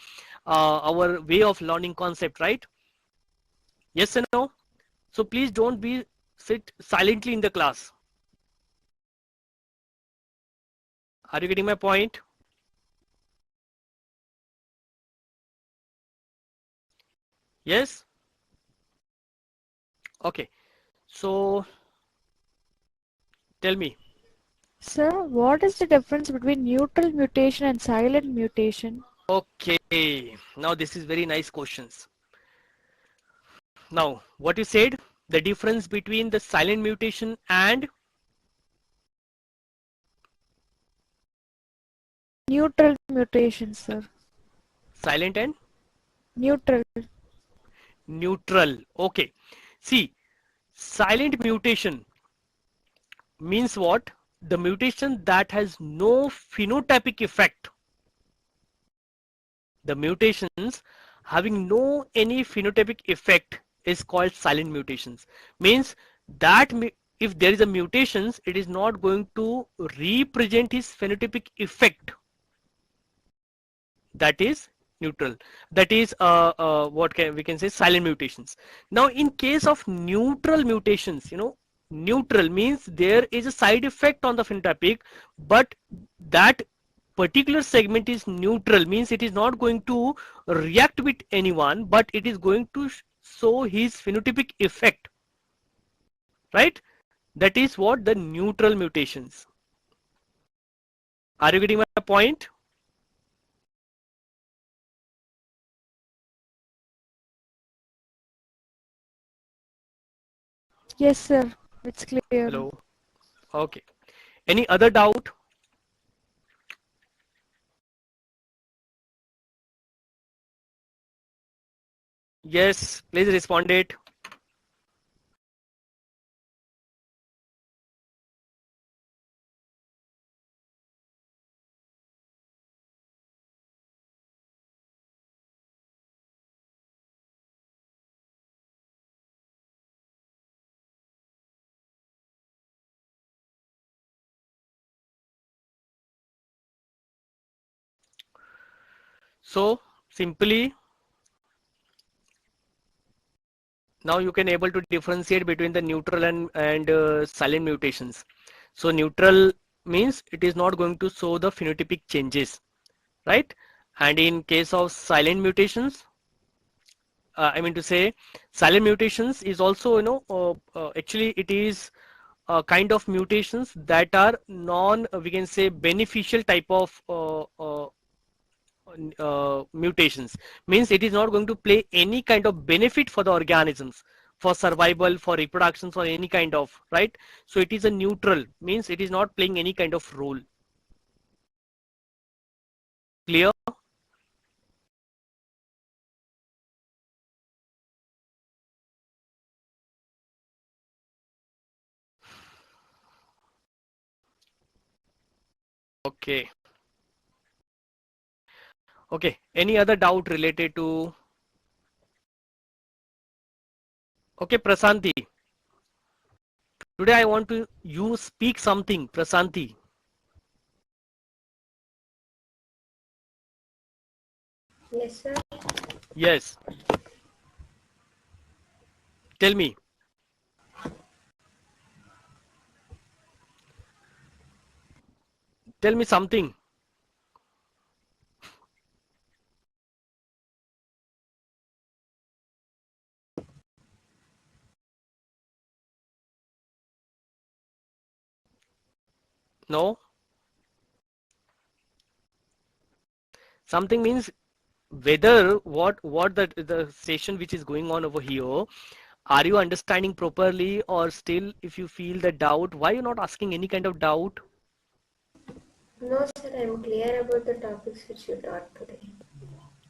Speaker 1: our way of learning concept, right? Yes or no? So please don't be sit silently in the class. Are you getting my point? Yes? Okay. So tell me.
Speaker 2: Sir, what is the difference between neutral mutation and silent mutation?
Speaker 1: Okay. Now this is very nice questions. Now what you said, the difference between the silent mutation and
Speaker 2: Neutral mutation, sir.
Speaker 1: silent and
Speaker 2: Neutral.
Speaker 1: neutral. Okay. See, silent mutation means what? The mutation that has no phenotypic effect. The mutations having no any phenotypic effect is called silent mutations. Means that if there is a mutations, it is not going to represent his phenotypic effect. That is neutral. That is what we can say silent mutations. Now in case of neutral mutations, neutral means there is a side effect on the phenotypic, but that particular segment is neutral, means it is not going to react with anyone, but it is going to show his phenotypic effect, right? That is what the neutral mutations. Are you getting my point?
Speaker 2: Yes, sir. It's clear.
Speaker 1: Hello. Okay. Any other doubt? Yes, please respond it. So simply now you can able to differentiate between the neutral and silent mutations. So neutral means it is not going to show the phenotypic changes, right? And in case of silent mutations, I mean to say, silent mutations is also, actually it is a kind of mutations that are non, we can say, beneficial type of mutations. Means it is not going to play any kind of benefit for the organisms, for survival, for reproduction, for any kind of, right? So it is a neutral, means it is not playing any kind of role. Clear? Okay. Okay. Any other doubt related to? Okay, Prasanti. Today I want to you speak something, Prasanti.
Speaker 3: Yes, sir.
Speaker 1: Yes. Tell me. Tell me something. No? Something means whether what the session which is going on over here, are you understanding properly, or still if you feel the doubt, why you're not asking any kind of doubt?
Speaker 3: No, sir, I'm clear about the topics which you taught today.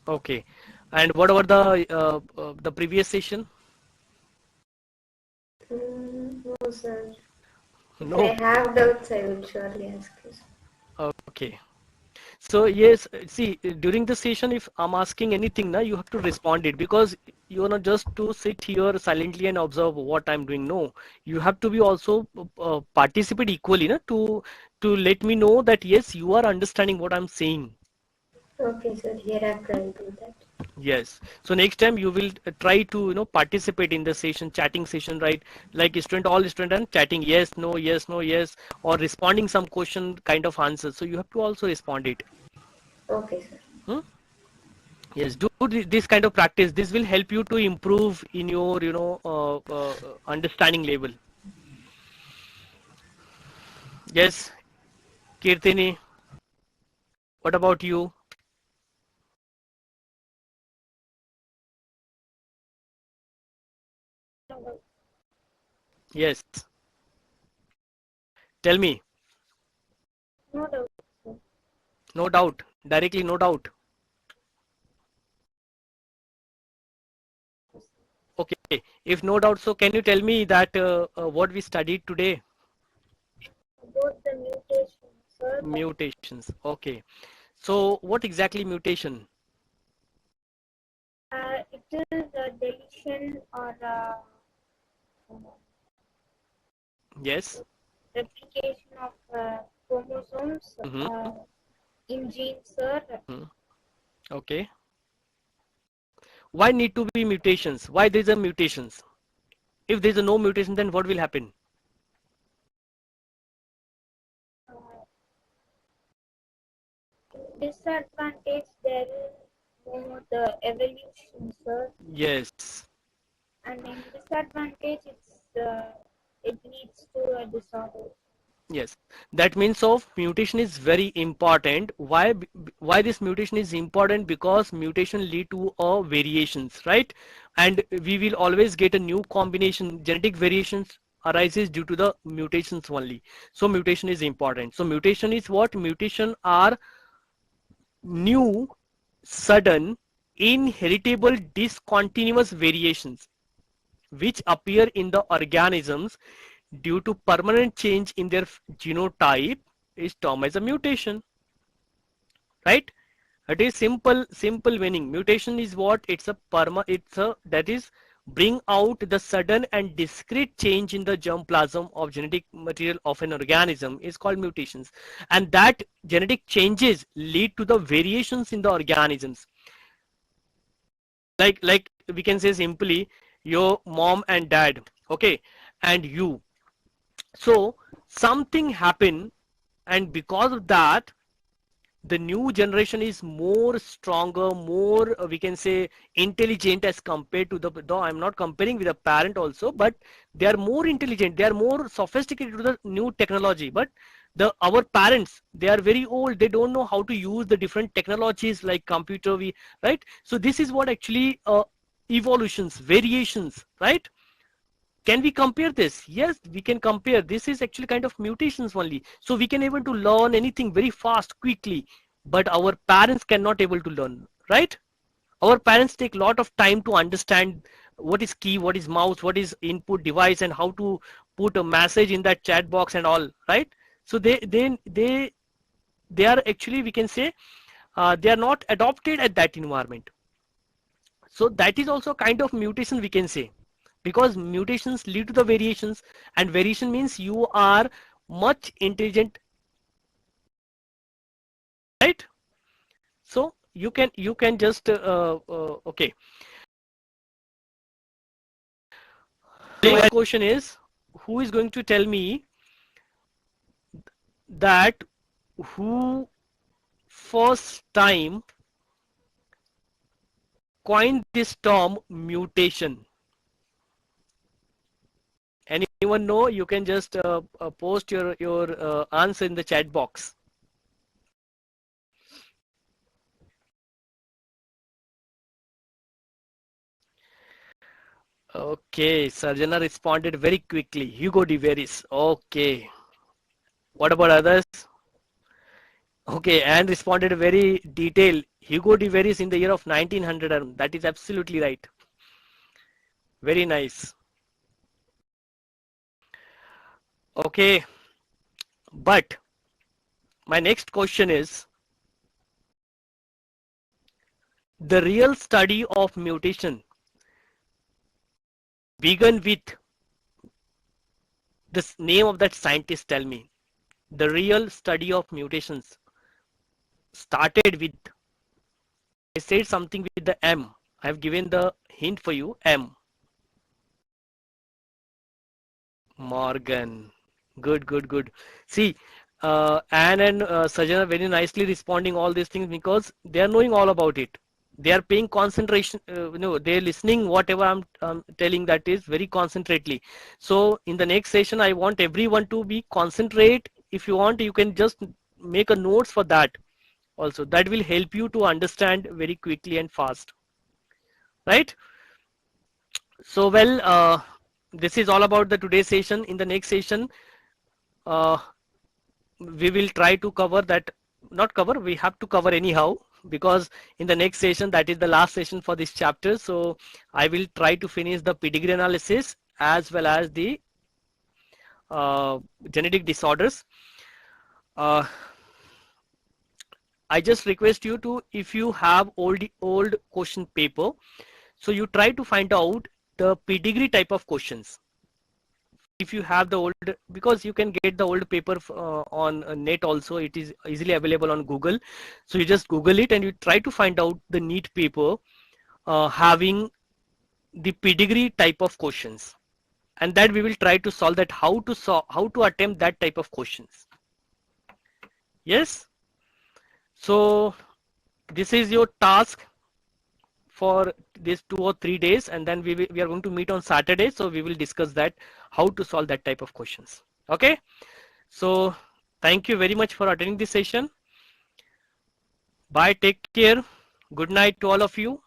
Speaker 1: Okay. And what about the previous session?
Speaker 3: No, sir. If I
Speaker 1: No.
Speaker 3: have doubts, I will surely ask you, sir.
Speaker 1: Okay. So yes, see, during the session, if I'm asking anything, na, you have to respond it, because you're not just to sit here silently and observe what I'm doing. No, you have to be also participate equally, na, to let me know that yes, you are understanding what I'm saying.
Speaker 3: Okay, sir. Hereafter I'll do that.
Speaker 1: Yes. So next time you will try to participate in the session, chatting session, right? Like student, all student and chatting yes, no, yes, no, yes, or responding some question kind of answers. So you have to also respond it.
Speaker 3: Okay, sir.
Speaker 1: Hmm? Yes, do this kind of practice. This will help you to improve in your, understanding level. Yes, Kirtini, what about you? Yes, tell me.
Speaker 3: No doubt, sir.
Speaker 1: No doubt. Directly, no doubt. Okay. If no doubt, so can you tell me that what we studied today?
Speaker 3: About the mutation, sir.
Speaker 1: Mutations. Okay. So what exactly mutation?
Speaker 3: It is a deletion or
Speaker 1: Yes.
Speaker 3: replication of chromosomes
Speaker 1: Mm-hmm.
Speaker 3: in genes, sir.
Speaker 1: Mm-hmm. Okay. Why need to be mutations? Why there is a mutations? If there is a no mutation, then what will happen?
Speaker 3: Uh, Disadvantage there is more the evolution, sir,
Speaker 1: Yes.
Speaker 3: and in disadvantage it leads to a disorder.
Speaker 1: Yes, that means of mutation is very important. Why? Why this mutation is important? Because mutation lead to variations, right? And we will always get a new combination. Genetic variations arises due to the mutations only. So mutation is important. So mutation is what? Mutation are new, sudden, inheritable, discontinuous variations which appear in the organisms due to permanent change in their genotype is termed as a mutation, right? It is simple meaning. Mutation is what? It's a that is bring out the sudden and discrete change in the germplasm of genetic material of an organism is called mutations, and that genetic changes lead to the variations in the organisms. Like we can say simply, your mom and dad, okay, and you. So something happened, and because of that, the new generation is more stronger, more we can say intelligent as compared to the, though I'm not comparing with a parent also, but they are more intelligent, they are more sophisticated to the new technology. But the our parents, they are very old, they don't know how to use the different technologies like computer, we right. So this is what actually evolutions, variations, right? Can we compare this? Yes, we can compare. This is actually kind of mutations only. So we can able to learn anything very fast, quickly, but our parents cannot able to learn, right? Our parents take a lot of time to understand what is key, what is mouse, what is input device, and how to put a message in that chat box and all, right? So they are actually, we can say, they are not adopted at that environment. So that is also kind of mutation, we can say, because mutations lead to the variations, and variation means you are much intelligent, right? So you can just okay. Next question is, who is going to tell me that who first time coined this term mutation? Anyone know? You can just post your answer in the chat box. Okay, Sarjana responded very quickly. Hugo de Veris. Okay. What about others? Okay, and responded very detailed. Hugo de Veris in the year of 1900. That is absolutely right. Very nice. Okay, but my next question is, the real study of mutation began with this name of that scientist. Tell me, the real study of mutations started with, I said something with the M. I have given the hint for you, M. Morgan. Good, good, good. See, Anne and Sajana very nicely responding all these things because they are knowing all about it. They are paying concentration, they're listening whatever I'm telling, that is very concentrately. So in the next session, I want everyone to be concentrate. If you want, you can just make a notes for that also. That will help you to understand very quickly and fast, right? So well, this is all about the today's session. In the next session, uh, we will try to cover that, not cover, we have to cover anyhow, because in the next session, that is the last session for this chapter. So I will try to finish the pedigree analysis as well as the genetic disorders. I just request you to, if you have old question paper, so you try to find out the pedigree type of questions. If you have the old, because you can get the old paper on net also, it is easily available on Google. So you just Google it and you try to find out the NEET paper having the pedigree type of questions, and that we will try to solve that, how to attempt that type of questions. Yes, so this is your task for these 2 or 3 days, and then we are going to meet on Saturday, so we will discuss that, how to solve that type of questions. Okay, so thank you very much for attending this session. Bye, take care, good night to all of you.